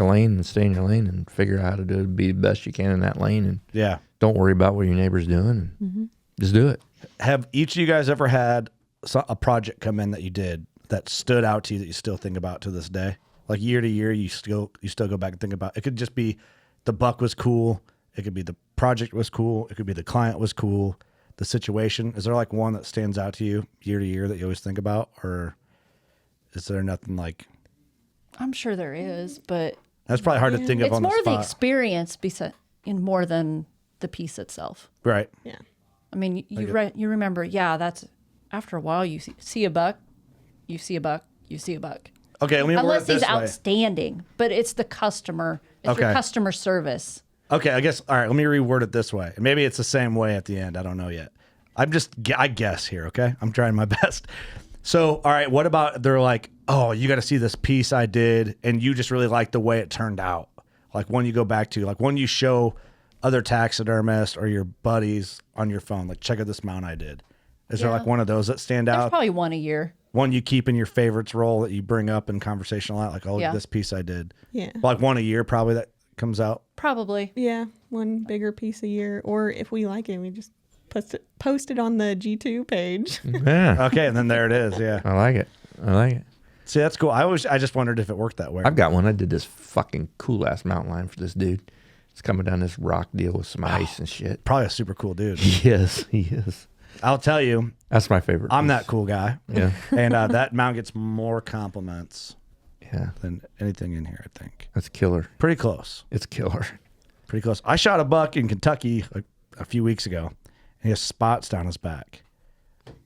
lane and stay in your lane and figure out how to do it, be the best you can in that lane, and yeah. don't worry about what your neighbor's doing. And just do it. Have each of you guys ever had a project come in that you did that stood out to you that you still think about to this day? Like year to year, you still go back and think about. It could just be the buck was cool. It could be the project was cool. It could be the client was cool. The situation. Is there like one that stands out to you year to year that you always think about, or is there nothing like? I'm sure there is, but That's probably hard to think of it's on more the the spot. experience in more than the piece itself. Right. Yeah. I mean, you remember, that's after a while you see a buck, you see a buck, you see a buck. Okay. Let me word Unless it this he's way. outstanding, but it's the customer. It's your Okay. customer service. Okay, I guess. All right, let me reword it this way. Maybe it's the same way at the end. I don't know yet. I guess here. Okay, I'm trying my best. So, all right, what about they're like, oh, you got to see this piece I did, and you just really like the way it turned out. Like one you go back to, like one you show other taxidermists or your buddies on your phone, like check out this mount I did. Is there Yeah. like one of those that stand There's out? probably one a year. One you keep in your favorites roll that you bring up in conversation a lot, like, oh, look at Yeah. this piece I did. Yeah. Like one a year probably that comes out. Probably. Yeah. One bigger piece a year. Or if we like it, we just post it on the G2 page. Yeah. Okay, and then there it is. Yeah. I like it. See, that's cool. I just wondered if it worked that way. I've got one. I did this fucking cool ass mountain lion for this dude. It's coming down this rock deal with some ice and shit. Probably a super cool dude. He is. I'll tell you, That's my favorite. I'm piece. that cool guy. Yeah. And that mount gets more compliments Yeah. than anything in here, I think. That's killer. Pretty close. It's killer. Pretty close. I shot a buck in Kentucky a few weeks ago, and he has spots down his back.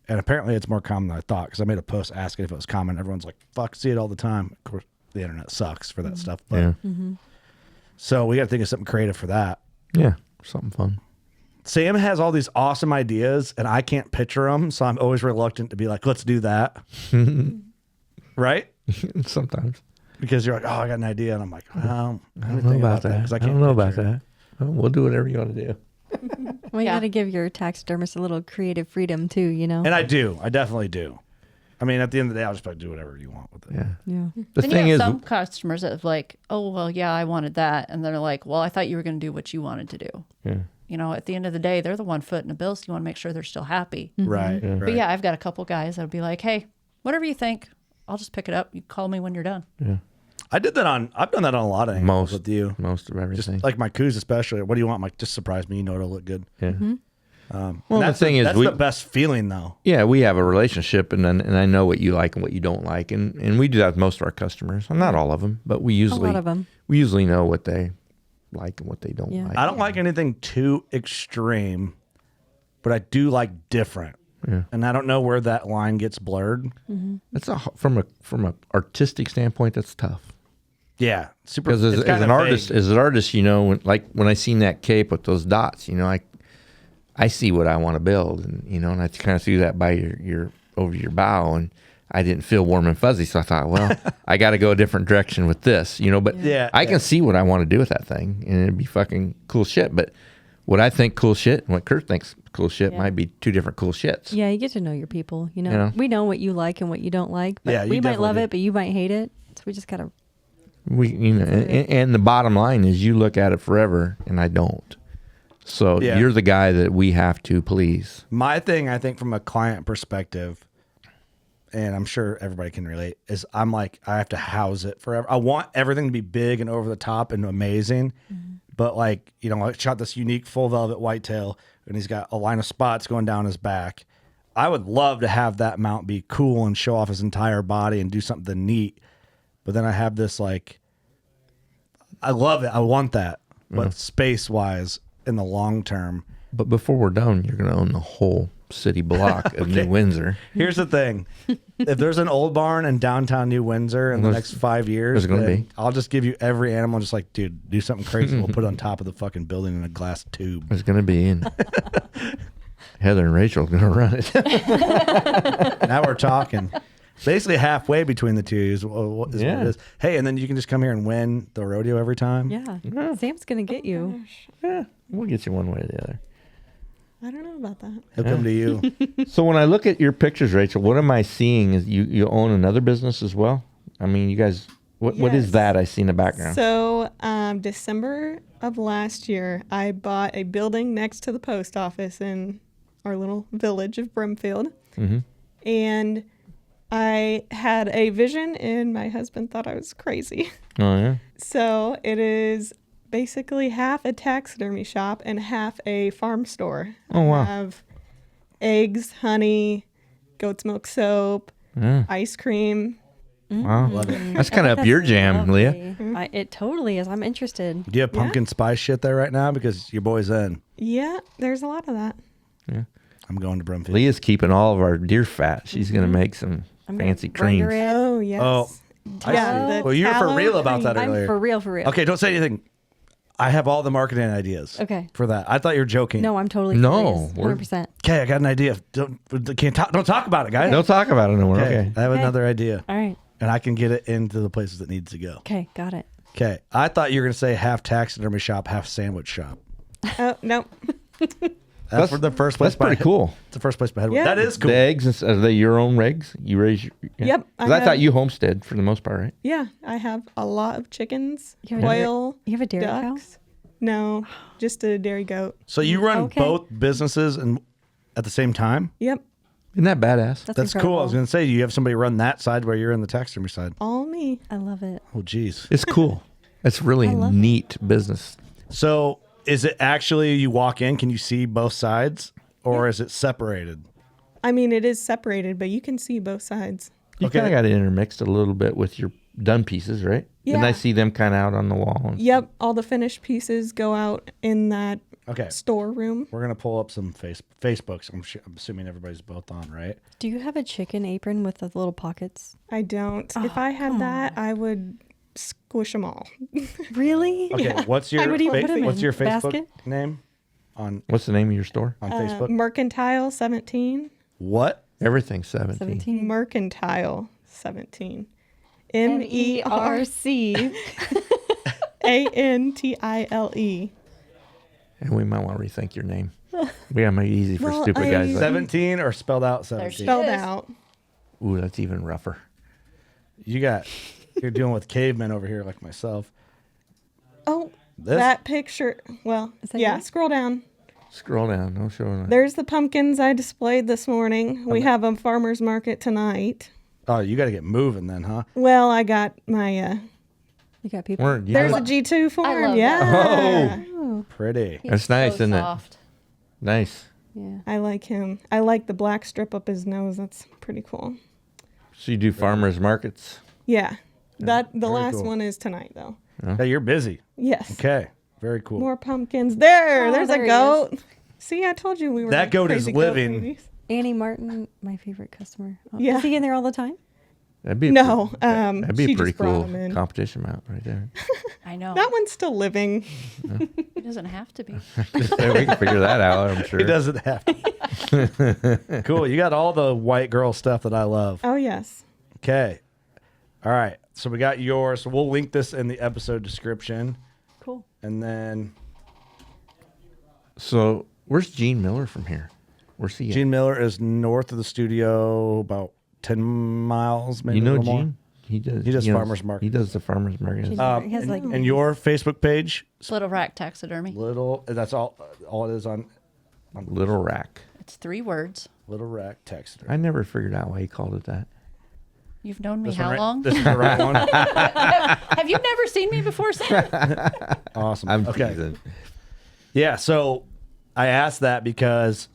And apparently it's more common than I thought, because I made a post asking if it was common. Everyone's like, fuck, see it all the time. Of course, the internet sucks for that stuff. But, Yeah. So we got to think of something creative for that. Yeah. Something fun. Sam has all these awesome ideas, and I can't picture them, so I'm always reluctant to be like, let's do that. Right? Sometimes. Because you're like, oh, I got an idea. And I'm like, well, I don't know about that. 'cause I can't don't know about picture it. that. Well, we'll do whatever you want to do. Well, you Yeah. got to give your taxidermist a little creative freedom too, you know? And I do. I definitely do. I mean, at the end of the day, I'll just like, do whatever you want with it. Yeah. Yeah. The Then thing you have is, some customers that like, oh, well, yeah, I wanted that. And they're like, well, I thought you were going to do what you wanted to do. yeah. You know, at the end of the day, they're the one footing the bill. So you want to make sure they're still happy. Right. Right. But yeah, I've got a couple guys that'll be like, hey, whatever you think, I'll just pick it up. You call me when you're done. I've done that on a lot of animals with you. Most of everything. Just like my coos, especially. What do you want? Like, just surprise me. You know it'll look good. yeah. Well, the that's thing is, that's the best feeling, though. Yeah, we have a relationship, and I know what you like and what you don't like, and we do that with most of our customers. Well, not all of them, but we usually of 'em. we usually know what they like and what they don't Yeah. like. I don't like anything too extreme, but I do like different. Yeah. And I don't know where that line gets blurred. That's from a artistic standpoint. That's tough Yeah, super. because it's as kinda an artist, vague. you know, when I seen that cape with those dots, you know, I see what I want to build, and you know, and I kind of threw that by your over your bow, and I didn't feel warm and fuzzy, so I thought, well, I got to go a different direction with this, you know. But Yeah, I yeah. can see what I want to do with that thing, and it'd be fucking cool shit. But what I think cool shit and what Kurt thinks cool shit might be two different cool shits. Yeah, you get to know your people, you know? You know? We know what you like and what you don't like, but Yeah, you we might love definitely do. it, but you might hate it. So we just got to, You know, and the bottom line is you look at it forever, and I don't. So Yeah. you're the guy that we have to please. My thing, I think, from a client perspective, and I'm sure everybody can relate, is I'm like, I have to house it forever. I want everything to be big and over the top and amazing. But like, you know, I shot this unique full velvet whitetail, and he's got a line of spots going down his back. I would love to have that mount be cool and show off his entire body and do something neat. But then I have this like, I love it. I want that. But space wise, in the long term, But before we're done, you're going to own the whole city block of New Windsor. here's the thing. If there's an old barn in downtown New Windsor in the next 5 years, there's gonna then be. I'll just give you every animal. Just like, dude, do something crazy. We'll put it on top of the fucking building in a glass tube. There's going to be, and Heather and Rachel are going to run it. Now we're talking. Basically halfway between the two is what it is. Hey, and then you can just come here and win the rodeo every time. yeah. Sam's going to get you. Yeah, we'll get you one way or the other. I don't know about that. He'll come to you. So when I look at your pictures, Rachel, what am I seeing? Is you own another business as well? I mean, you guys, what is Yes. that I see in the background? So, December of last year, I bought a building next to the post office in our little village of Brimfield. And I had a vision, and my husband thought I was crazy. Oh, yeah. So, it is basically half a taxidermy shop and half a farm store. Oh, wow. I have eggs, honey, goat's milk soap, Yeah. ice cream. Wow. Love it. That's kind of up your jam, Leah. It totally is. I'm interested. Do you have pumpkin spice shit there right now? Because your boy's in. Yeah, there's a lot of that. I'm going to Brumfield. Leah's keeping all of our deer fat. She's going to make some I'm gonna fancy render creams. it. Oh, yes. Oh, I Yeah, see. the Well, you were for tallow real about cream. that I'm earlier. for real, for real. Okay, don't say anything. I have all the marketing ideas. Okay. For that, I thought you were joking. No, I'm totally No, serious. 100%. Okay, I got an idea. Don't talk about it, guys. Don't talk about it no more. Okay, Okay. I have Okay. another idea, All right. and I can get it into the places it needs to go. Okay, got it. Okay, I thought you were gonna say half taxidermy shop, half sandwich shop. Oh, no. That's the first place. That's pretty cool. It's the first place my head Yeah. went. That is cool. The eggs, are they your own eggs? You raise your... Yeah. Yep, 'Cause I I thought have- you homestead for the most part, right? Yeah, I have a lot of chickens, You have a quail, You have a dairy cow? ducks. No, just a dairy goat. So you run Okay. both businesses and at the same time? Yep, Isn't that badass? That's cool. I was gonna say you have somebody run that side where you're in the taxidermy side. all me. I love it. Oh, geez. It's cool. It's really a love neat business. So is it actually you walk in? Can you see both sides, or is it separated? I mean, it is separated, but you can see both sides. You Okay. kind of got it intermixed a little bit with your done pieces, right? And I Yeah. see them kind of out on the wall. And Yep, all the finished pieces go out in that Okay. storeroom. We're gonna pull up some Facebooks. I'm assuming everybody's both on, right? Do you have a chicken apron with the little pockets? I don't. If I had that, I would squish them all. Really? Okay. What's your would even put 'em what's in your a Facebook basket? name on What's the name of your store? Facebook? Mercantile 17. What? Everything's 17. 17. Mercantile 17. MERC. MERCANTILE. And we might want to rethink your name. We gotta make it easy for Well, stupid guys. 17 or spelled out 17? she Spelled is. out. Ooh, that's even rougher. You're dealing with cavemen over here like myself. Oh, This? that picture. Well, that yeah, you? scroll down. Scroll down. No showing that. There's the pumpkins I displayed this morning. We have a farmer's market tonight. Oh, you got to get moving then, huh? Well, I got my, You got people. Weren't you there's guys- a G2 farm. love Yeah. that. Oh, Pretty. He's That's nice, so isn't it? soft. Nice. yeah. I like him. I like the black strip up his nose. That's pretty cool. So you do farmers markets? Yeah. The very last cool. one is tonight, though. Yeah, you're busy. Yes. Okay. Very cool. More pumpkins. There's Oh, a there he goat. See, I told you we were That goat is crazy living. ladies. Annie Martin, my favorite customer. Oh, Yeah. Is he in there all the time? That'd be No, that'd be she a pretty just brought cool him in. competition mount right there. I know. That one's still living. It doesn't have to be. Yeah, we can figure that out, I'm sure. He doesn't have to. Cool. You got all the white girl stuff that I love. Oh, yes. Okay. All right. So we got yours. So we'll link this in the episode description. Cool. And then So where's Gene Miller from here? Where's he at? Gene Miller is north of the studio, about 10 miles, maybe You a know little more. Gene? He does. He does knows- farmers market. He does the farmers market. Gene- He has, like, and your Facebook page, Little Rack Taxidermy. Little, that's all it is on Little Rack. It's 3 words. Little Rack Taxidermy. I never figured out why he called it that. You've known me This how one right- long? This is the right one. Have you never seen me before, Sam? Awesome. I'm okay. teasing. Yeah, so I asked that because,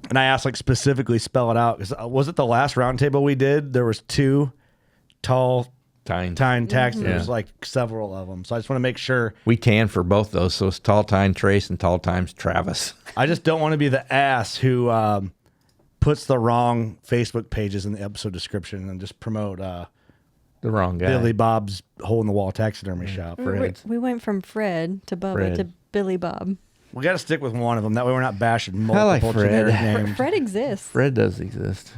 and I asked like specifically spell it out because was it the last roundtable we did? There was 2 tall Tine. tax. Yeah. There's like several of them, so I just want to make sure. We tan for both those, so it's Tall Time Trace and Tall Times Travis. I just don't want to be the ass who puts the wrong Facebook pages in the episode description and just promote The wrong guy. Billy Bob's hole in the wall taxidermy shop. We went from Fred to Bubba Fred. to Billy Bob. We got to stick with one of them. That way we're not bashing I like multiple Fred. generic names. Fred exists. Fred does exist.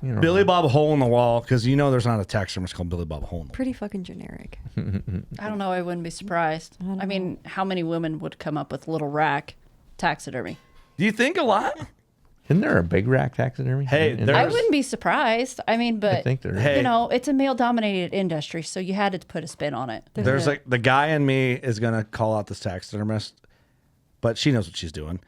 You know, Billy Bob hole in the wall, because you know there's not a taxidermist called Billy Bob hole in the wall. Pretty fucking generic. I don't know. I wouldn't be surprised. don't I mean, how many women would come up with Little Rack Taxidermy? Do you think a lot? Isn't there a big rack taxidermy? Hey, In- there- I There's- wouldn't be surprised. I mean, but I think there is. Hey. you know, it's a male-dominated industry, so you had to put a spin on it. There's like the guy in me is gonna call out this taxidermist, but she knows what she's doing.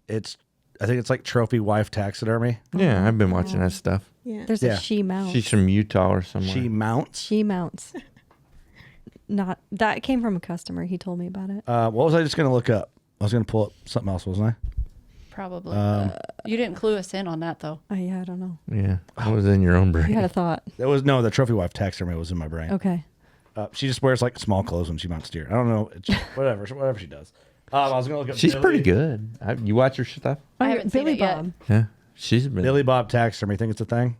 It's I think it's like trophy wife taxidermy. Yeah, I've been watching that stuff. Yeah. There's Yeah. a she mounts. She's from Utah or somewhere. She mounts. She mounts. Not that came from a customer. He told me about it. What was I just gonna look up? I was gonna pull up something else, wasn't I? Probably. You didn't clue us in on that, though. Oh yeah, I don't know. Yeah, that was in your own brain. You had a thought. It was no, the trophy wife taxidermy was in my brain. Okay. She just wears like small clothes when she mounts deer. I don't know, it's whatever she does. I was gonna look up. She's Billy- pretty good. You watch her stuff? I haven't seen Billy it yet. Bob. Yeah, she's been. Billy Bob taxidermy. Think it's a thing?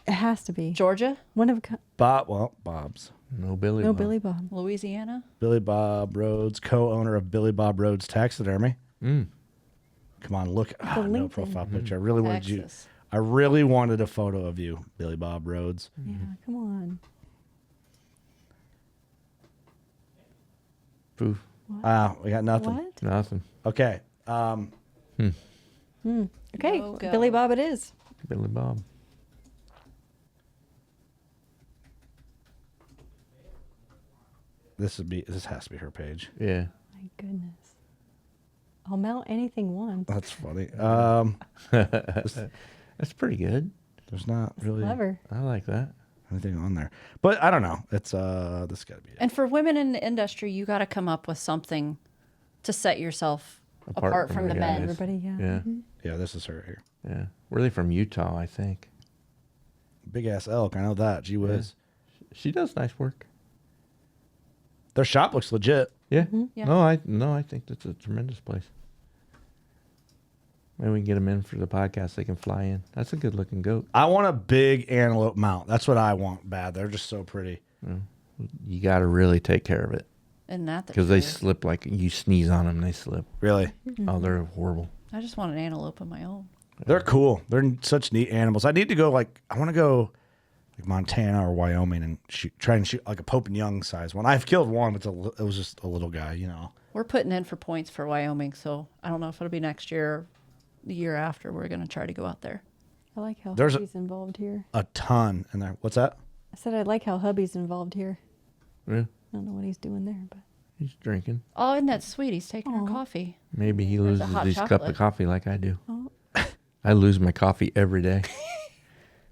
It has to be. Georgia, One of Bob's. No Billy. no Bob. Billy Bob. Louisiana. Billy Bob Rhodes, co-owner of Billy Bob Rhodes Taxidermy. Mm. Come on, look. No LinkedIn. profile picture. I really wanted you. Texas. I really wanted a photo of you, Billy Bob Rhodes. Yeah, come on. Poof. We got nothing. What? Nothing. Okay. Okay, No go. Billy Bob it is. Billy Bob. This has to be her page. Yeah. My goodness. I'll mount anything once. That's funny. That's pretty good. There's not really Clever. I like that. anything on there, but I don't know. It's this got to be it. And for women in the industry, you got to come up with something to set yourself apart from the guys. men. Everybody, yeah. Yeah. Yeah, this is her here. Yeah. Were they from Utah, I think? Big ass elk. I know that. Gee whiz. She does nice work. Their shop looks legit. Yeah. Yeah. No, I think that's a tremendous place. Maybe we can get them in for the podcast. They can fly in. That's a good looking goat. I want a big antelope mount. That's what I want bad. They're just so pretty. You got to really take care of it Isn't that the because they truth? slip like you sneeze on them. They slip. Really. Oh, they're horrible. I just want an antelope of my own. They're cool. They're such neat animals. I need to go I want to go like Montana or Wyoming and try and shoot like a Pope and Young size one. I've killed one, but it was just a little guy, you know. we're putting in for points for Wyoming, so I don't know if it'll be next year or the year after. We're going to try to go out there. I like how There's hubby's involved here. A ton in there. What's that? I said I like how hubby's involved here. Yeah, I don't know what he's doing there, but he's drinking. Oh, isn't that sweet? He's taking our Aw. coffee. Maybe he There's a loses hot his cup chocolate. of coffee like I do. oh, I lose my coffee every day.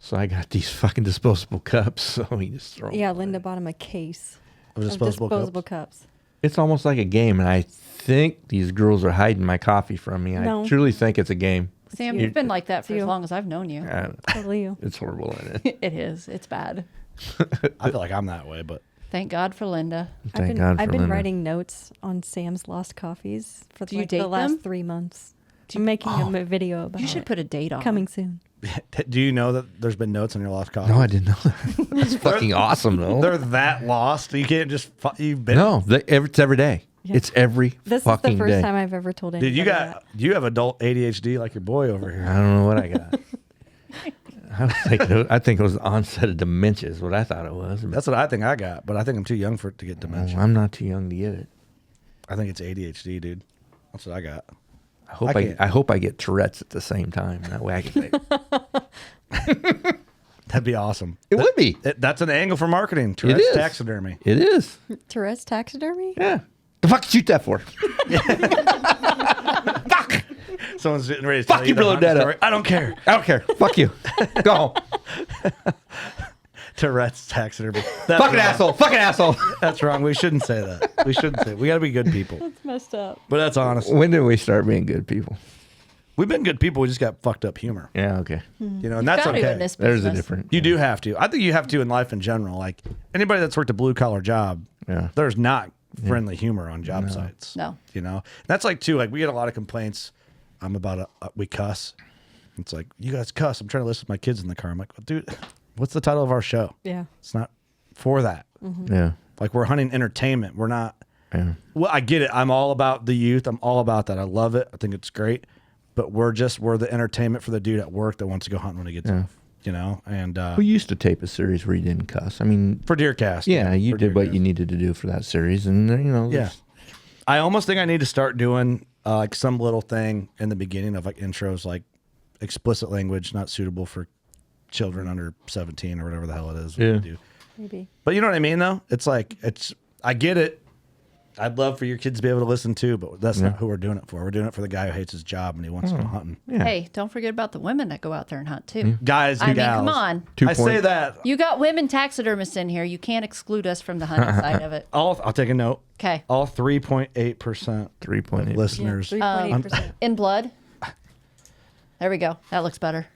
So I got these fucking disposable cups. So he just throw 'em yeah, away. Linda bought him a case Of of disposable disposable cups? cups. It's almost like a game, and I think these girls are hiding my coffee from me. No. I truly think it's a game. Sam, you. you've been like that for It's as you. long as I've known you. Totally you. It's horrible, isn't it? It is. It's bad. I feel like I'm that way, but Thank God for Linda. Thank God for I've been Linda. writing notes on Sam's lost coffees for Do you like date the last them? 3 months. I'm making a video about You should it. put a date on. Coming soon. do you know that there's been notes on your lost coffee? No, I didn't know that. That's fucking awesome, though. They're that lost. You can't just. You've been. No, it's every day. Yeah. It's every This is the fucking first day. time I've ever told anybody Dude, that. you have adult ADHD like your boy over I here. don't know what I got. I think it was onset of dementia is what I thought it was. That's what I think I got, but I think I'm too young for it to get dementia. I'm not too young to get it. I think it's ADHD, dude. That's what I got. I hope I get Tourette's at the same time. That way I can say, That'd be awesome. it would be. That's an angle for marketing. Tourette's is. taxidermy. It is. Tourette's taxidermy? Yeah. The fuck you shoot that for? Someone's getting ready to tell Fuck you you, the blow hunting that up. story. I don't care. I don't care. Fuck you. Go home. Tourette's taxidermy. That's Fucking wrong. asshole. Fucking asshole. That's wrong. We shouldn't say that. We shouldn't say. We got to be good people. That's messed up. But that's honest. When did we start being good people? We've been good people. We just got fucked up humor. Yeah, okay. You know, and that's Gotta do it in okay. this There's a business. different. You do have to. I think you have to in life in general. Like anybody that's worked a blue collar job, Yeah. there's not friendly humor on job sites. No. You know, that's like too. Like we get a lot of complaints. I'm about we cuss. It's like you guys cuss. I'm trying to listen to my kids in the car. I'm like, well, dude, what's the title of our show? Yeah. It's not for that. Yeah. Like we're hunting entertainment. We're not. Yeah. Well, I get it. I'm all about the youth. I'm all about that. I love it. I think it's great. But we're the entertainment for the dude at work that wants to go hunting when he gets off. You know, and We used to tape a series where you didn't cuss. I mean, for Deercast. yeah, you for did what Deercast. you needed to do for that series, and you know, Yeah. I almost think I need to start doing like some little thing in the beginning of like intros, like explicit language not suitable for children under 17 or whatever the hell it is. Yeah. We do. Maybe. But you know what I mean, though? It's like, I get it. I'd love for your kids to be able to listen too, but that's not who we're doing it for. We're doing it for the guy who hates his job and he wants to go hunting. Yeah. Hey, don't forget about the women that go out there and hunt too. Guys and I mean, gals. come on. Two I say point- that. You got women taxidermists in here. You can't exclude us from the hunting side of it. I'll take a note. Okay. All 3.8% 3.8%. listeners. Yeah, 3.8%. In blood. There we go. That looks better.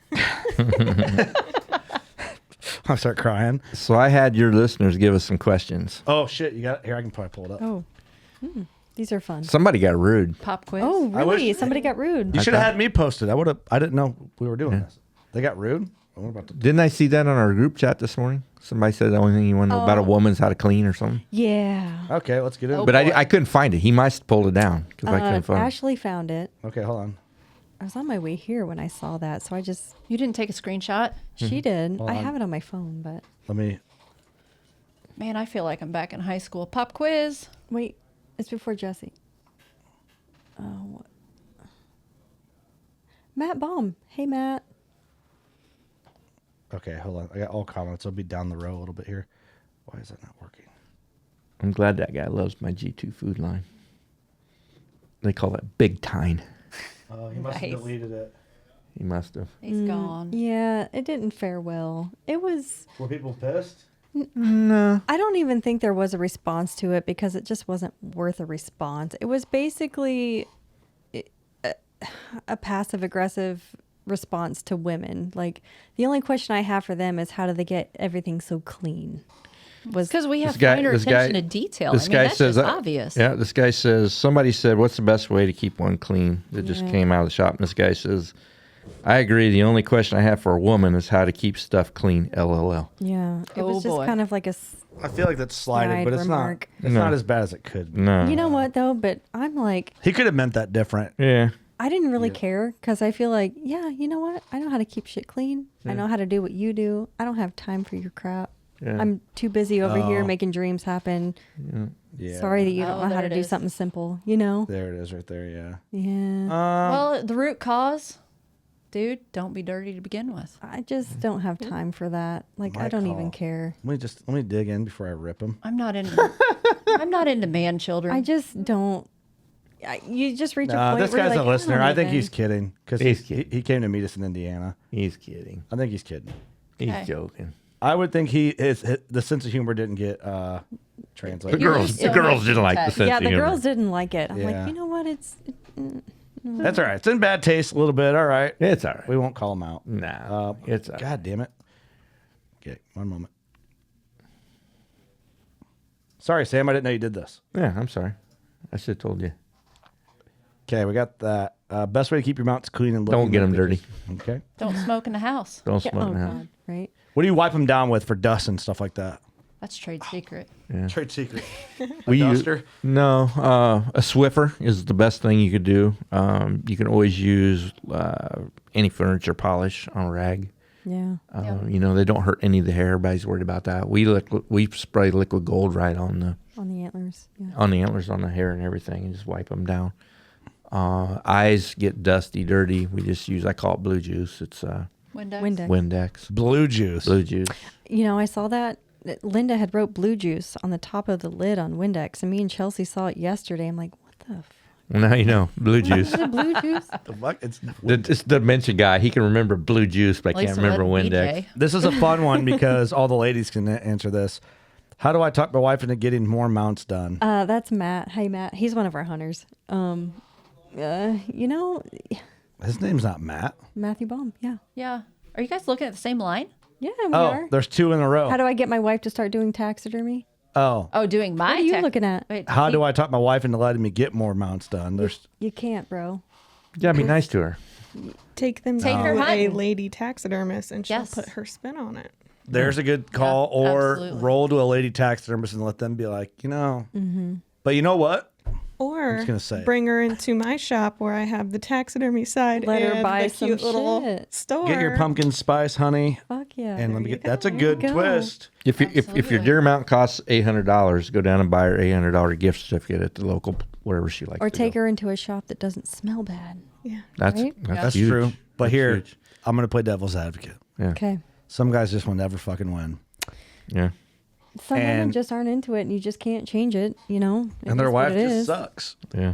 I'll start crying. So I had your listeners give us some questions. Oh, shit. You got it? Here, I can probably pull it up. Oh. These are fun. Somebody got rude. Pop quiz. Oh, I wish- really? Somebody got rude. You should have had me posted. I didn't know we were doing this. They got rude? What about the Didn't I see that on our group chat this morning? Somebody said the only thing you want to know about a woman's how to clean or something. Yeah. Okay, let's get in. Oh, But boy. I couldn't find it. He must have pulled it down because I couldn't find it. Ashley found it. Okay, hold on. I was on my way here when I saw that, so I just You didn't take a screenshot? she did. Hold I on. have it on my phone, but Let me. Man, I feel like I'm back in high school. Pop quiz. wait, it's before Jesse. What? Matt Baum. Hey, Matt. Okay, hold on. I got all comments. I'll be down the row a little bit here. Why is that not working? I'm glad that guy loves my G2 food line. They call it Big Time. Oh, he must have Nice. deleted it. He must have. He's gone. Yeah, it didn't fare well. It was. Were people pissed? No. I don't even think there was a response to it because it just wasn't worth a response. It was basically a passive aggressive response to women. Like the only question I have for them is how do they get everything so clean? Was Because we have This guy- finer this attention guy- to detail. This I mean, guy that's says, just obvious. Yeah, this guy says, somebody said, what's the best way to keep one clean? That just Yeah. came out of the shop. And this guy says, I agree. The only question I have for a woman is how to keep stuff clean. LOL. yeah, it Oh, was just boy. kind of like a. I feel like that's slided, Snide but it's remark. not. It's No. not as bad as it could be. No. You know what though? But I'm like, He could have meant that different. Yeah. I didn't really care because I feel like, yeah, you know what? I know how to keep shit clean. I know how to do what you do. I don't have time for your crap. Yeah. I'm too busy over here Oh. making dreams happen. Yeah. Sorry that you Oh, don't know how there to it do is. something simple, you know? There it is right there, yeah. Yeah. Well, the root cause, dude, don't be dirty to begin with. I just don't have time for that. Like, My I don't call. even care. Let me dig in before I rip them. I'm not into man children. I just don't. You just reach a point This where you're guy's like, a listener. don't I think even- he's kidding because He's he kidding. came to meet us in Indiana. He's kidding. I think he's kidding. He's Okay. joking. I would think the sense of humor didn't get The translated. You're girls, just the so girls much didn't like the text. sense Yeah, of the humor. girls didn't like it. I'm Yeah. like, you know what? That's all right. It's in bad taste a little bit. All right. It's all right. We won't call him out. Nah, it's all right. God damn it. Okay, one moment. Sorry, Sam. I didn't know you did this. Yeah, I'm sorry. I should have told you. Okay, we got that. Best way to keep your mounts clean and Don't looking get like them dirty. bitches. Okay. Don't smoke in the house. Don't Yeah, smoke oh now. God, right? What do you wipe them down with for dust and stuff like that? That's trade secret. Yeah. Trade secret. We use- duster? No, a Swiffer is the best thing you could do. You can always use any furniture polish on a rag. Yeah. You know, they don't hurt any of the hair. Everybody's worried about that. We spray liquid gold right on the On the antlers. Yeah. antlers, on the hair and everything, and just wipe them down. Eyes get dusty, dirty. We just use, I call it blue juice. It's Windex. Windex. Windex. Blue juice. Blue juice. You know, I saw that Linda had wrote blue juice on the top of the lid on Windex, and me and Chelsea saw it yesterday. I'm like, what the f- Well, now you know. Blue juice. is it blue juice? The fuck? It's the dementia guy. He can remember blue juice, but At I least can't it remember wasn't Windex. BJ. This is a fun one because all the ladies can answer this. How do I talk my wife into getting more mounts done? That's Matt. Hey, Matt. He's one of our hunters. You know, His name's not Matt. Matthew Baum. Yeah. Yeah. Are you guys looking at the same line? Yeah, we Oh, are. there's two in a row. How do I get my wife to start doing taxidermy? Oh, Oh, doing my What are you tech- looking at? Wait, how do I talk my wife into letting me get more mounts done? There's You can't, bro. Yeah, be nice to her. Take them Take to her a hunting. lady taxidermist, and she'll Yes. put her spin on it. there's a good call, or absolutely. roll to a lady taxidermist and let them be like, you know. But you know what? Or gonna say. bring her into my shop where I have the taxidermy side Let her and buy the some cute little shit. store. Get your pumpkin spice honey, Fuck yeah. and let me you get. That's a go. good There you go. twist. If your Absolutely. deer mount costs $800, go down and buy her $800 gift certificate at the local wherever she likes. or to take go. her into a shop that doesn't smell bad. Yeah. That's right? That's huge. true. But That's here, huge. I'm gonna play devil's advocate. Yeah. Okay. Some guys just will never fucking win, Yeah. Some women And- just aren't into it, and you just can't change it. You know. It and their is what wife it just is. sucks. Yeah.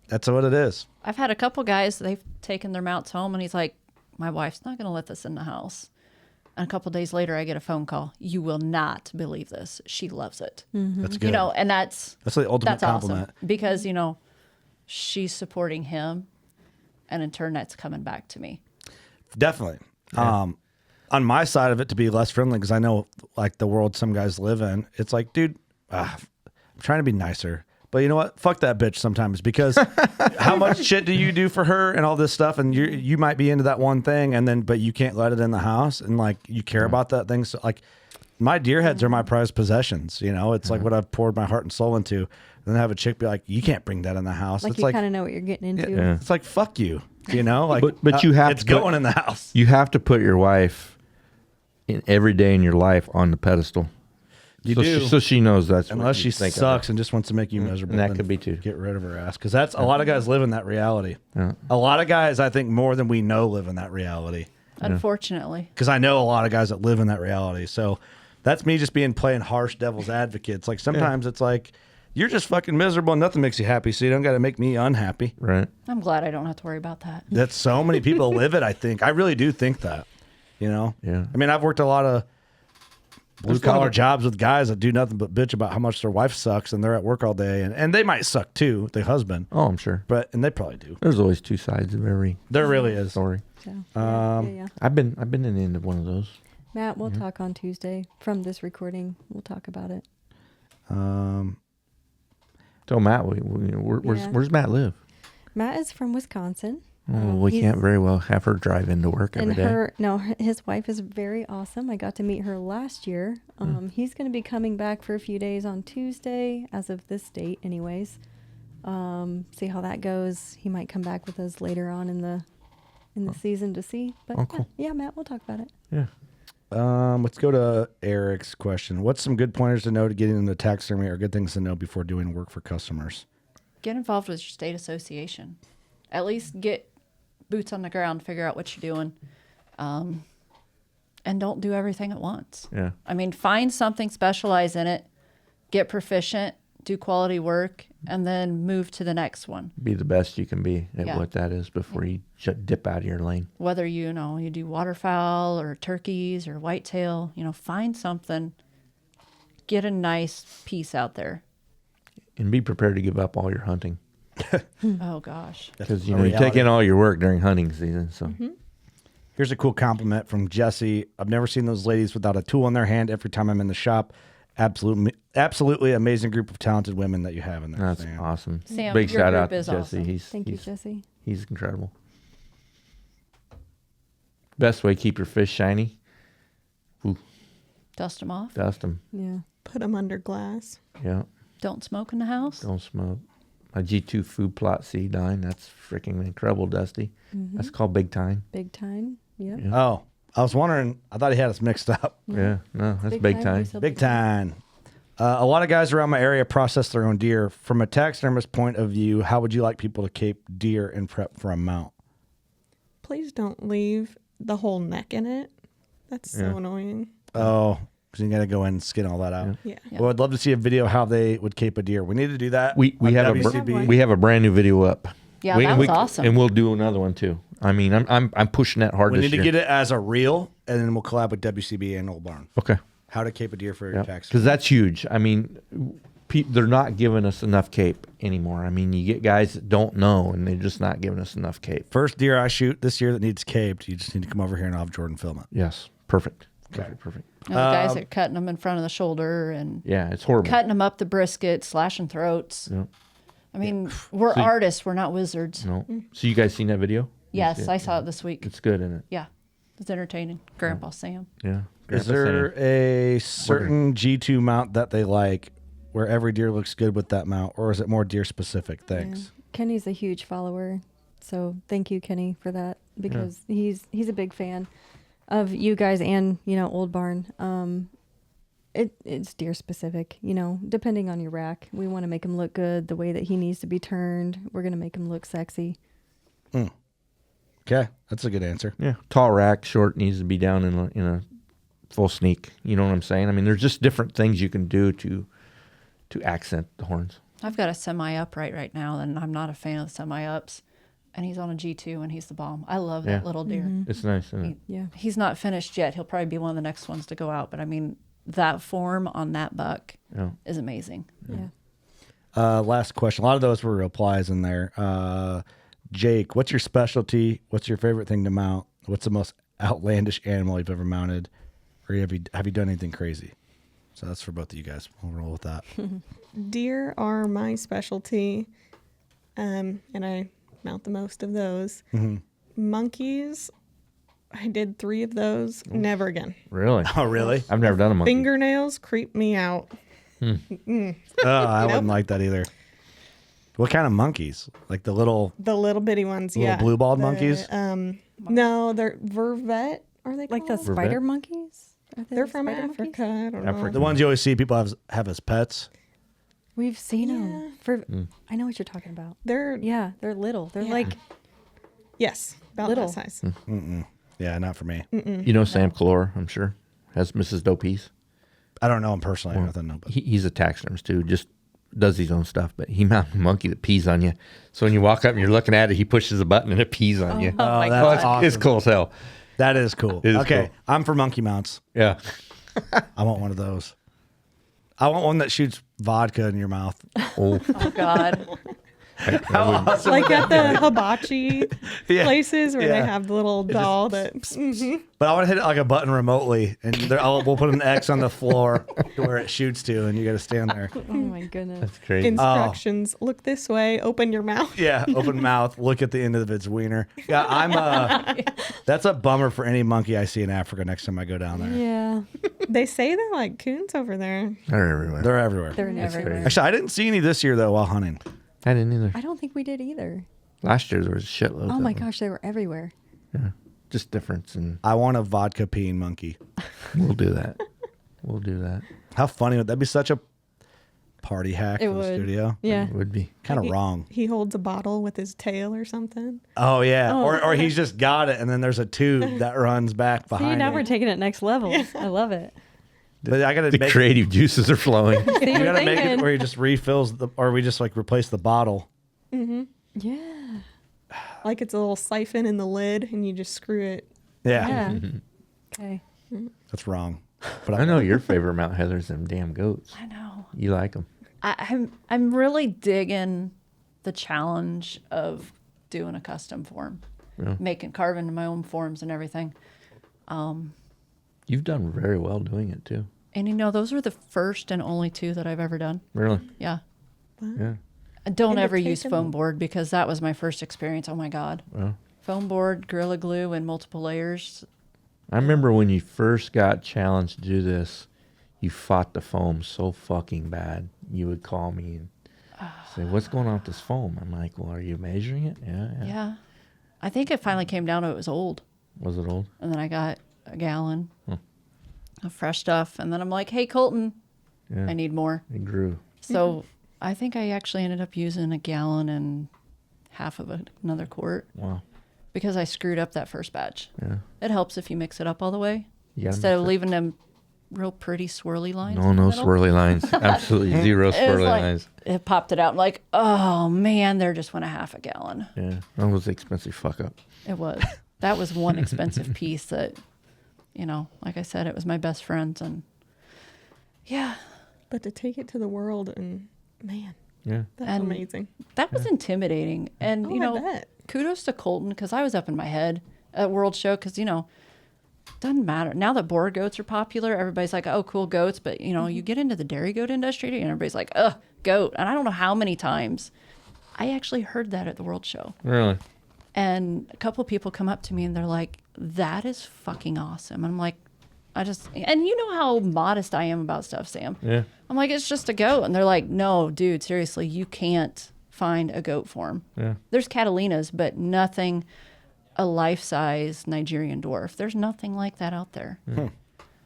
That's what it is. I've had a couple guys, they've taken their mounts home and he's like, my wife's not going to let this in the house. And a couple days later, I get a phone call. You will not believe this. She loves it. That's good. You know, and that's the ultimate that's compliment. awesome because, you know, she's supporting him and in turn that's coming back to me. Definitely. On my side of it, to be less friendly, because I know like the world some guys live in, it's like, dude, I'm trying to be nicer. But you know what? Fuck that bitch sometimes, because how much shit do you do for her and all this stuff, and you might be into that one thing, and then but you can't let it in the house, and like you care about that thing. So like my deer heads are my prized possessions. You know, it's like what I've poured my heart and soul into. And then have a chick be like, you can't bring that in the house. Like It's you like kind of know what you're getting into. Yeah. it's like fuck you. You know, like But you have it's to put- going in the house. You have to put your wife in every day in your life on the pedestal. You so do. so she knows that's what Unless you she think of her. sucks and just wants to make you miserable. and that then could be too. Get rid of her ass. Because that's a lot of guys live in that reality. Yeah. A lot of guys, I think, more than we know, live in that reality. Unfortunately. Because I know a lot of guys that live in that reality. So that's me just playing harsh devil's advocate. It's like sometimes it's like you're just fucking miserable and nothing makes you happy. So you don't got to make me unhappy. Right. I'm glad I don't have to worry about that. That's so many people live it. I think I really do think that. You know. Yeah. I mean, I've worked a lot of blue There's a lot collar of- jobs with guys that do nothing but bitch about how much their wife sucks and they're at work all day and they might suck too, the husband. Oh, I'm sure. And they probably do. There's always two sides of every There really is. story. So, yeah. I've been in the end of one of those. Matt, we'll talk on Tuesday from this recording. We'll talk about it. So Matt, where's Matt live? Matt is from Wisconsin. Oh, we He's- can't very well have her drive into work every And day. his wife is very awesome. I got to meet her last year. He's going to be coming back for a few days on Tuesday, as of this date, anyways. See how that goes. He might come back with us later on in the season to see. But Oh, cool. yeah, Matt, we'll talk about it. Yeah. Let's go to Eric's question. What's some good pointers to know to get into taxidermy or good things to know before doing work for customers? Get involved with your state association. At least get boots on the ground, figure out what you're doing. And don't do everything at once. Yeah. I mean, find something, specialize in it, get proficient, do quality work, and then move to the next one. Be the best you can be at Yeah. what that is before you dip out of your lane. Whether you do waterfowl or turkeys or whitetail, find something, get a nice piece out there. And be prepared to give up all your hunting. Oh gosh. Because a you reality. take in all your work during hunting season. So Here's a cool compliment from Jesse. I've never seen those ladies without a tool in their hand every time I'm in the shop. Absolutely amazing group of talented women that you have in there. that's Sam. awesome. Sam, Big your shout group out to is Jesse. awesome. Thank you, Jesse. He's incredible. Best way to keep your fish shiny, Dust them off. dust them. Yeah. Put them under glass. Yeah, Don't smoke in the house. don't smoke. My G2 food plot seed line, that's freaking incredible, Dusty. That's called big time. Big time. Yep. Yeah. Oh, I was wondering. I thought he had us mixed up. Yeah, no, that's big time. Big time. A lot of guys around my area process their own deer. From a taxidermist point of view, how would you like people to cape deer and prep for a mount? Please don't leave the whole neck in it. That's so Yeah. annoying. Oh, because you got to go in and skin all that out. Yeah. Yeah. Well, I'd love to see a video how they would cape a deer. We need to do that. We on have WCB. we have a brand new video up. Yeah, that was awesome. And we'll do another one too. I mean, I'm pushing that hard We this need to year. get it as a reel, and then we'll collab with WCB and Old Barn. Okay. How to cape a deer for your tax. Because that's huge. I mean, they're not giving us enough cape anymore. I mean, you get guys that don't know, and they're just not giving us enough cape. First deer I shoot this year that needs caped, you just need to come over here and I'll have Jordan film it. Yes, perfect. Okay. Perfect. And the guys that are cutting them in front of the shoulder and Yeah, it's horrible. cutting them up the brisket, slashing throats. Yeah. I mean, we're So you- artists. We're not wizards. No. So you guys seen that video? Yes, I saw it this week. It's good, isn't it? Yeah, it's entertaining. Grandpa Sam. Yeah. Is Grandpa there Sam. a certain G2 mount that they like where every deer looks good with that mount, or is it more deer specific? Thanks. Yeah. Kenny's a huge follower, so thank you, Kenny, for that because he's a big fan of you guys and Old Barn. It's deer specific, depending on your rack. We want to make him look good the way that he needs to be turned. We're gonna make him look sexy. Okay, that's a good answer. Yeah, tall rack, short needs to be down in a full sneak. You know what I'm saying? I mean, there's just different things you can do to accent the horns. I've got a semi upright right now, and I'm not a fan of the semi ups. And he's on a G2, and he's the bomb. I love that Yeah. little deer. It's nice, isn't it? Yeah. He's not finished yet. He'll probably be one of the next ones to go out. But I mean, that form on that buck Yeah. is amazing. Yeah. Last question. A lot of those were replies in there. Jake, what's your specialty? What's your favorite thing to mount? What's the most outlandish animal you've ever mounted? Or have you done anything crazy? So that's for both of you guys. We'll roll with that. Deer are my specialty, and I mount the most of those. Monkeys, I did 3 of those. Never again. Really? Oh, really? I've never done a monkey. Fingernails creep me out. Oh, I wouldn't like that either. What kind of monkeys? Like the little The little bitty ones, Little yeah. blue-balled The, monkeys? No, they're vervet. Are they Like the called? spider monkeys? Are they They're the from spider Africa. monkeys? I don't Africa. the ones you always see people have as pets. We've seen Yeah. them. I know what you're talking about. They're Yeah, they're little. They're Yeah. like yes, about Little. that size. Yeah, not for me. You know Sam Calora, I'm sure, has Mrs. Dopees. I don't know him personally. I don't know, but He's a taxidermist too, just does his own stuff. But he mounted a monkey that pees on you. So when you walk up and you're looking at it, he pushes a button and it pees on you. Oh my that's God. It's, awesome. it's cool as hell. That is cool. It is okay, cool. I'm for monkey mounts. Yeah. I want one of those. I want one that shoots vodka in your mouth. Oh, Oh, God. Like at the hibachi Yeah. places where Yeah. they have the little doll that. Mhm. But I want to hit it like a button remotely, and we'll put an X on the floor to where it shoots to, and you got to stand there. oh my goodness. that's crazy. Instructions: look this way, open your mouth. Yeah, open mouth, look at the end of its wiener. Yeah, that's a bummer for any monkey I see in Africa next time I go down there. Yeah, They say they're like coons over there. They're everywhere. They're everywhere. they're everywhere. Actually, I didn't see any this year though while hunting. I didn't either. I don't think we did either. Last year there was a shitload. Oh of my them. gosh, they were everywhere. just difference, and I want a vodka peeing monkey. we'll do that. We'll do that. How funny would that be? Such a party hack It for the would. studio. Yeah. It would be. Kind of wrong. He holds a bottle with his tail or something. Oh yeah, Oh. or he's just got it, and then there's a tube that runs back See, behind. now we're it. taking it next level. I love it. But I gotta The make. creative juices are flowing. See, You you're gotta make it thinking. where he just refills the, or we just like replace the bottle. Yeah. Like it's a little siphon in the lid, and you just screw it. Yeah, Yeah. Okay. that's wrong. But I know your favorite Mount Heather's them damn goats. I know. You like them. I'm really digging the challenge of doing a custom form, carving my own forms and everything. You've done very well doing it too. And those are the first and only 2 that I've ever done. Really? Yeah. Yeah. And don't And to ever take use them- foam board because that was my first experience. Oh my God. Well, Foam board, Gorilla Glue, and multiple layers. I remember when you first got challenged to do this, you fought the foam so fucking bad. You would call me and say, "What's going on with this foam?" I'm like, "Well, are you measuring it?" Yeah. Yeah. I think it finally came down to it was old. Was it old? And then I got a gallon of fresh stuff. And then I'm like, hey, Colton, Yeah. I need more. It grew. So I think I actually ended up using a gallon and half of another quart Wow. because I screwed up that first batch. Yeah. It helps if you mix it up all the way You gotta instead of mix it. leaving them real pretty swirly lines. No, in the no middle. swirly lines. Absolutely zero It was swirly like, lines. it popped it out. I'm like, oh man, there just went a half a gallon. Yeah. That was the expensive fuck up. It was. That was one expensive piece that, like I said, it was my best friend's. And yeah, But to take it to the world, and man, Yeah. that's And- amazing. that was intimidating. And, Oh, I bet. kudos to Colton because I was up in my head at World Show because, doesn't matter. Now that boar goats are popular, everybody's like, oh, cool goats. But, you get into the dairy goat industry and everybody's like, ugh, goat. And I don't know how many times I actually heard that at the World Show. Really? And a couple of people come up to me and they're like, that is fucking awesome. And I'm like, and you know how modest I am about stuff, Sam. Yeah. I'm like, it's just a goat. And they're like, no, dude, seriously, you can't find a goat form. Yeah. There's Catalinas, but nothing a life-size Nigerian dwarf. There's nothing like that out there.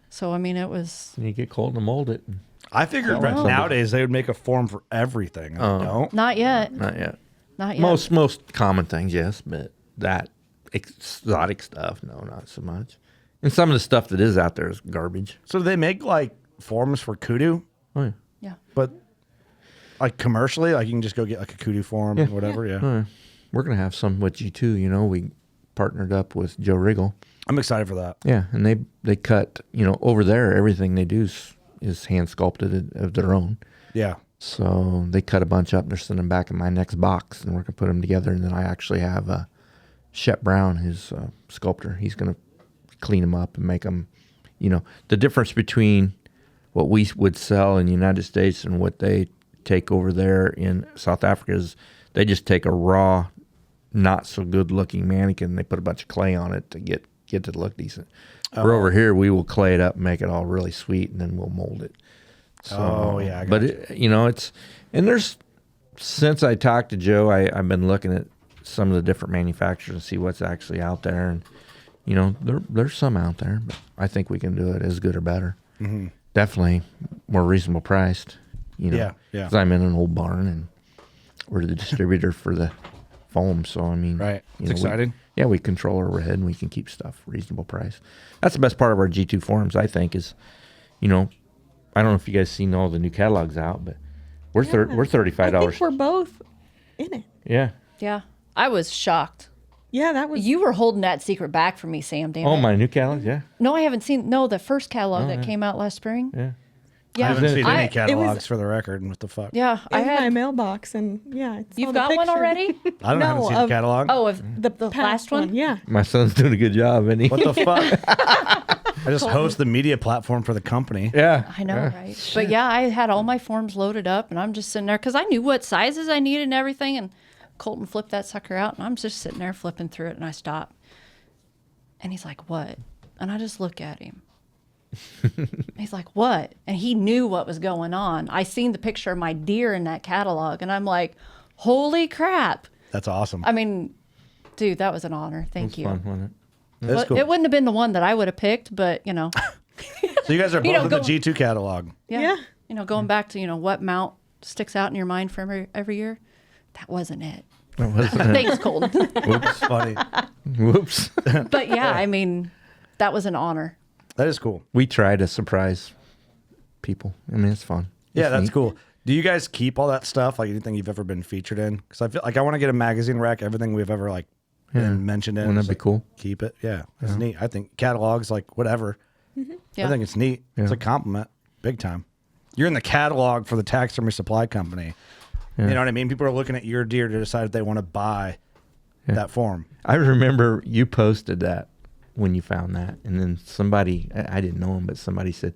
So, it was... You get Colton to mold it. I figured know. nowadays they would make a form for everything. I don't. Not yet. Not yet. Not yet. Most common things, yes, but that exotic stuff, no, not so much. And some of the stuff that is out there is garbage. So do they make like forms for kudu, Oh yeah. Yeah. but like commercially, like you can just go get like a kudu form or whatever. Yeah. We're gonna have some with G2. We partnered up with Joe Riggle. I'm excited for that. Yeah, and they cut. Over there, everything they do is hand sculpted of their own. Yeah. So they cut a bunch up and they're sending them back in my next box, and we're gonna put them together. And then I actually have Shep Brown, his sculptor. He's gonna clean them up and make them. The difference between what we would sell in the United States and what they take over there in South Africa is they just take a raw, not so good looking mannequin and they put a bunch of clay on it to get it to look decent. We're over here, we will clay it up and make it all really sweet, and then we'll mold it. So, Oh, yeah, I but gotcha. it's and there's since I talked to Joe, I've been looking at some of the different manufacturers and see what's actually out there, and there's some out there, but I think we can do it as good or better. Mm-hmm. Definitely more reasonable priced. Yeah, yeah. 'Cause I'm in an old barn and we're the distributor for the foam, so Right. It's exciting. We control our overhead and we can keep stuff reasonable price. That's the best part of our G2 forums, I think, is, I don't know if you guys seen all the new catalogs out, but we're we're $35. I think we're both in it. Yeah. Yeah. I was shocked. Yeah, that was. You were holding that secret back from me, Sam. Damn Oh, it. my new catalogs, yeah. No, I haven't seen. No, the first catalog that yeah. came out last spring. Yeah. Yeah, I haven't seen any I- catalogs for the record. What the fuck? Yeah, I in my had. mailbox, and yeah, I saw You've the got one picture. already? I don't know. I haven't No, seen the of- catalog. Oh, of the Past last one? Yeah. My son's doing a good job, isn't he? What the fuck? I just host the media platform for the company. Yeah. I know, yeah. right? But yeah, I had all my forms loaded up, and I'm just sitting there because I knew what sizes I needed and everything. And Colton flipped that sucker out, and I'm just sitting there flipping through it, and I stop. And he's like, "What?" And I just look at him. He's like, "What?" And he knew what was going on. I seen the picture of my deer in that catalog, and I'm like, "Holy crap!" That's awesome. I mean, dude, that was an honor. Thank you. Fun, wasn't it? That's cool. It wouldn't have been the one that I would have picked, but So you guys are both in the G2 catalog. yeah. Going back to what mount sticks out in your mind from every year. That wasn't it. Thanks, Colton. Whoops, funny. Whoops. But yeah, I mean, that was an honor. That is cool. We try to surprise people. I mean, it's fun. Yeah, It's that's neat. cool. Do you guys keep all that stuff? Like anything you've ever been featured in? Because I feel like I want to get a magazine rack. Everything we've ever been mentioned in. Wouldn't that Just, be cool? Keep it. Yeah, it's neat. I think catalogs, like whatever. Yeah. I think it's neat. It's a compliment, big time. You're in the catalog for the taxidermy supply company. You know what I mean? People are looking at your deer to decide if they want to buy that form. I remember you posted that when you found that, and then somebody, I didn't know him, but somebody said,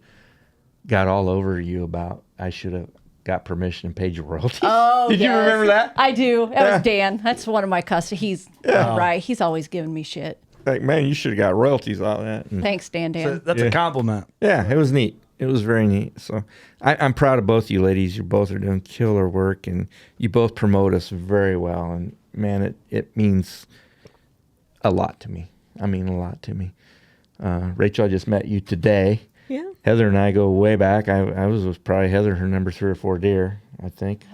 got all over you about I should have got permission and paid your royalties. Oh, Did you yes. remember that? I do. That was Dan. That's one of my customers. He's right. He's always giving me shit. Like, man, you should have got royalties on that. And Thanks, Dan. So that's a compliment. yeah, it was neat. It was very neat. So I'm proud of both you ladies. You both are doing killer work, and you both promote us very well. And man, it means a lot to me. I mean, a lot to me. Rachel, I just met you today. Yeah. Heather and I go way back. I was with probably Heather, her number 3 or 4 deer, I think.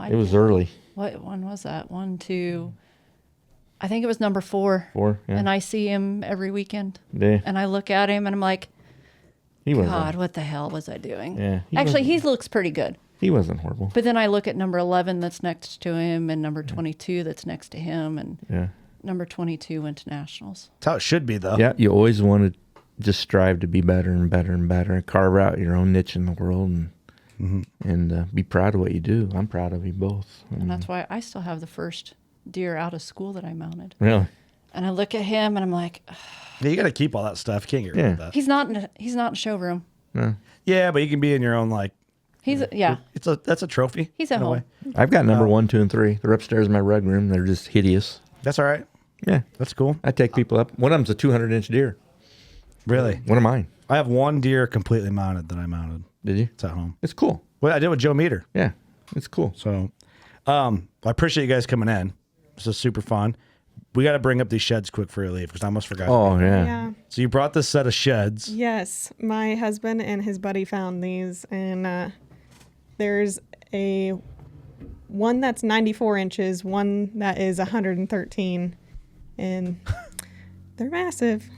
It was early. What one was that? 1, 2. I think it was number 4. 4, yeah. And I see him every weekend. Yeah. And I look at him and I'm like, He wasn't. God, what the hell was I doing? Yeah, Actually, he looks pretty good. He wasn't horrible. But then I look at number 11 that's next to him and number 22 that's next to him. And Yeah. number 22 went to nationals. That's how it should be, though. Yeah, you always want to just strive to be better and better and better, and carve out your own niche in the world, and be proud of what you do. I'm proud of you both. And that's why I still have the first deer out of school that I mounted. Really? And I look at him and I'm like, ugh. Yeah, you got to keep all that stuff. You can't get rid of that. he's not in a showroom. No. Yeah, but you can be in your own, like, that's a trophy. He's at in a home. way. I've got number 1, 2, and 3. They're upstairs in my rug room. They're just hideous. That's all right. Yeah, That's cool. I take people up. One of them's a 200-inch deer. Really. One of mine. I have one deer completely mounted that I mounted. Did you? It's at home. It's cool. Well, I did with Joe Meter. Yeah, it's cool. So I appreciate you guys coming in. This is super fun. We got to bring up these sheds quick before you leave because I almost forgot. Oh, yeah. Yeah. So you brought this set of sheds. Yes, my husband and his buddy found these, and there's a one that's 94 inches, one that is 113, and they're massive.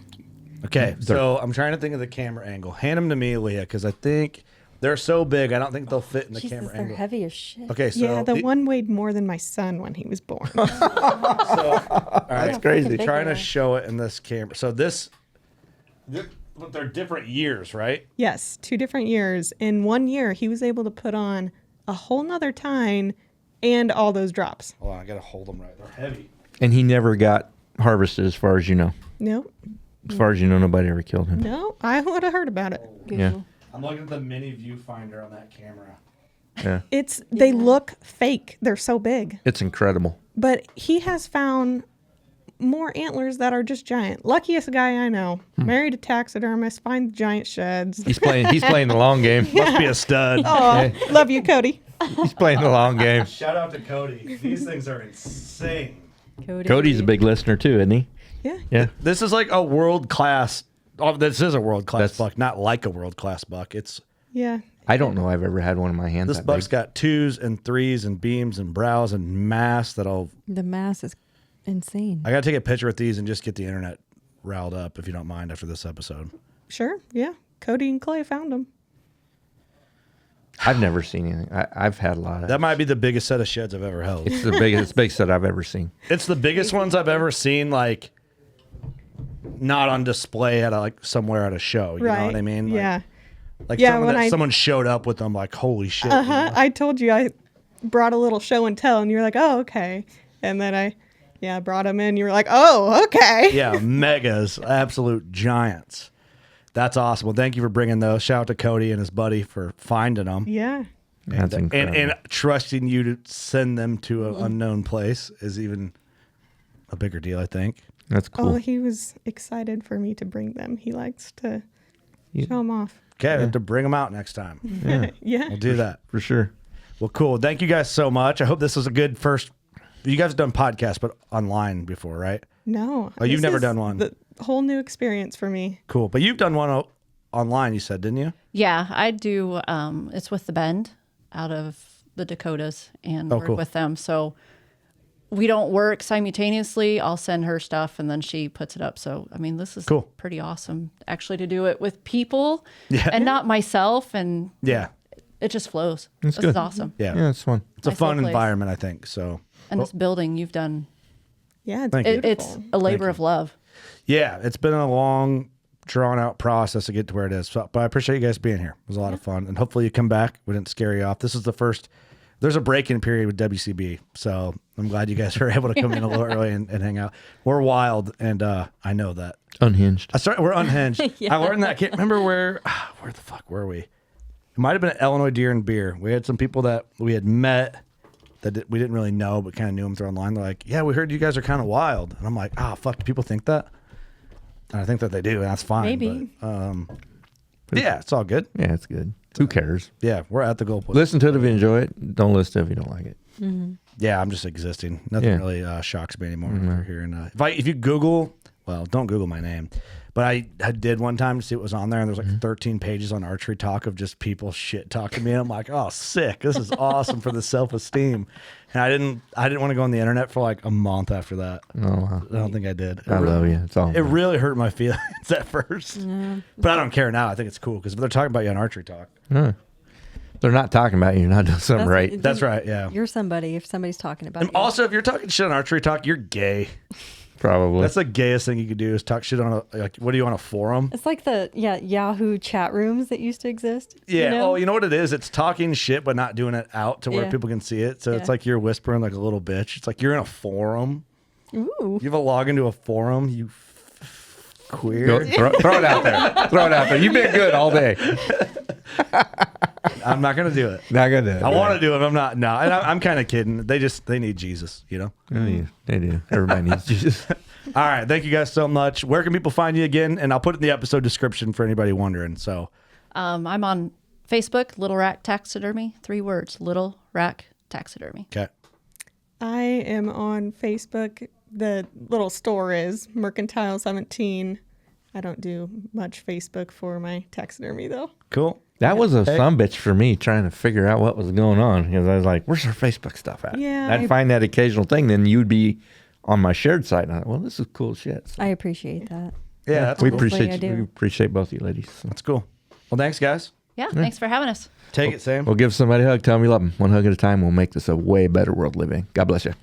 Okay, so I'm trying to think of the camera angle. Hand them to me, Leah, because I think they're so big. I don't think they'll fit in the Jesus, camera they're angle. heavy as shit. Okay, so Yeah, the one weighed more than my son when he was born. all right, That's crazy. big trying they to are. show it in this camera. So but they're different years, right? Yes, 2 different years. In 1 year, he was able to put on a whole nother tine and all those drops. Hold on, I gotta hold them right. They're heavy. And he never got harvested, as far as you know. Nope. As far as you know, nobody ever killed him. No, I would have heard about it. Yeah. I'm looking at the mini viewfinder on that camera. Yeah. They look fake. They're so big. It's incredible. But he has found more antlers that are just giant. Luckiest guy I know. Married a taxidermist, finds giant sheds. He's playing the long game. Must be a stud. Oh, love you, Cody. He's playing the long game. Shout out to Cody. These things are insane. Cody's a big listener too, isn't he? Yeah. Yeah. This is like a world class. Oh, this is a world class That's- buck, not like a world class buck. It's Yeah. I don't know I've ever had one in my hands. this that buck's big. got 2s and 3s and beams and brows and mass that'll. The mass is insane. I gotta take a picture with these and just get the internet riled up if you don't mind after this episode. Sure. Yeah. Cody and Clay found them. I've never seen anything. I've had a lot of. That might be the biggest set of sheds I've ever held. It's the biggest set I've ever seen. It's the biggest ones I've ever seen, like not on display at somewhere at a show. You know what I mean? Like, Yeah. Like Yeah, someone, when someone showed up with them, like holy shit. Uh-huh. I told you I brought a little show and tell, and you're like, oh, okay. And then I brought them in. You were like, oh, okay. Yeah, megas, absolute giants. That's awesome. Well, thank you for bringing those. Shout out to Cody and his buddy for finding them. Yeah. That's incredible. And trusting you to send them to an unknown place is even a bigger deal, I think. That's cool. Oh, he was excited for me to bring them. He likes to show them off. Okay, I have to bring them out next time. Yeah. We'll do that. For sure. Well, cool. Thank you guys so much. I hope this was a good first. You guys have done podcasts, but online before, right? No. Oh, you've this never is done one. The whole new experience for me. Cool. But you've done one online, you said, didn't you? Yeah, I do. It's with the Bend out of the Dakotas and work cool. with them. So we don't work simultaneously. I'll send her stuff and then she puts it up. So, I mean, this is Cool. pretty awesome actually to do it with people Yeah. and not myself. And Yeah. it just flows. That's This good. is awesome. Yeah. Yeah, it's fun. It's a Nice fun little place. environment, I think. So, And this building you've done, Yeah, it's Thank you. beautiful. it's a labor of love. yeah, it's been a long, drawn out process to get to where it is. So, but I appreciate you guys being here. It was a lot of fun. And hopefully you come back. We didn't scare you off. This is the first, there's a break-in period with WCB. So I'm glad you guys were able to come in a little early and hang out. We're wild, and I know that. Unhinged. We're unhinged. I learned that. I can't remember where the fuck were we? It might have been at Illinois Deer and Beer. We had some people that we had met that we didn't really know, but kind of knew them through online. They're like, yeah, we heard you guys are kind of wild. And I'm like, fuck, do people think that? And I think that they do, and that's fine. Maybe. But, yeah, it's all good. Yeah, it's good. Who cares? Yeah, we're at the goal post. Listen to it if you enjoy it. Don't listen to it if you don't like it. Yeah, I'm just existing. Nothing Yeah. really shocks me anymore over here. And if you Google, well, don't Google my name, but I did one time to see what was on there, and there's like 13 pages on Archery Talk of just people shit talking me. And I'm like, oh, sick! This is awesome for the self esteem. And I didn't want to go on the internet for like a month after that. Oh, wow. I don't think I did. I love you. It's all It good. really hurt my feelings at first, but I don't care now. I think it's cool because they're talking about you on Archery Talk. Huh. They're not talking about you. You're not doing something right. That's right. Yeah. You're somebody if somebody's talking about And you. also, if you're talking shit on Archery Talk, you're gay. Probably. That's the gayest thing you could do is talk shit on what do you on a forum? It's like the Yahoo chat rooms that used to exist. Yeah. You know? Oh, you know what it is? It's talking shit, but not doing it out to where Yeah. people can see it. So it's Yeah. like you're whispering like a little bitch. It's like you're in a forum. Ooh. You have a log into a forum. You queer. Go, throw it out there. Throw it out there. You've been good all day. I'm not gonna do it. Not gonna do it. I want to do it. But I'm not. No, and I'm kind of kidding. They need Jesus. You know. Oh, yeah, they do. Everybody needs Jesus. All right. Thank you guys so much. Where can people find you again? And I'll put it in the episode description for anybody wondering. So. I'm on Facebook, Little Rack Taxidermy, 3 words, Little Rack Taxidermy. Okay. I am on Facebook. The little store is Mercantile 17. I don't do much Facebook for my taxidermy though. Cool. That was a sumbitch for me trying to figure out what was going on because I was like, "Where's our Facebook stuff at?" Yeah, I'd find that occasional thing. Then you'd be on my shared site, and I thought, "Well, this is cool shit." So I appreciate that. Yeah, that's we cool. Hopefully I appreciate do. we appreciate both you ladies. So. That's cool. Well, thanks, guys. Yeah, thanks for having us. Take it, Sam. We'll give somebody a hug. Tell them you love them. One hug at a time. We'll make this a way better world living. God bless you.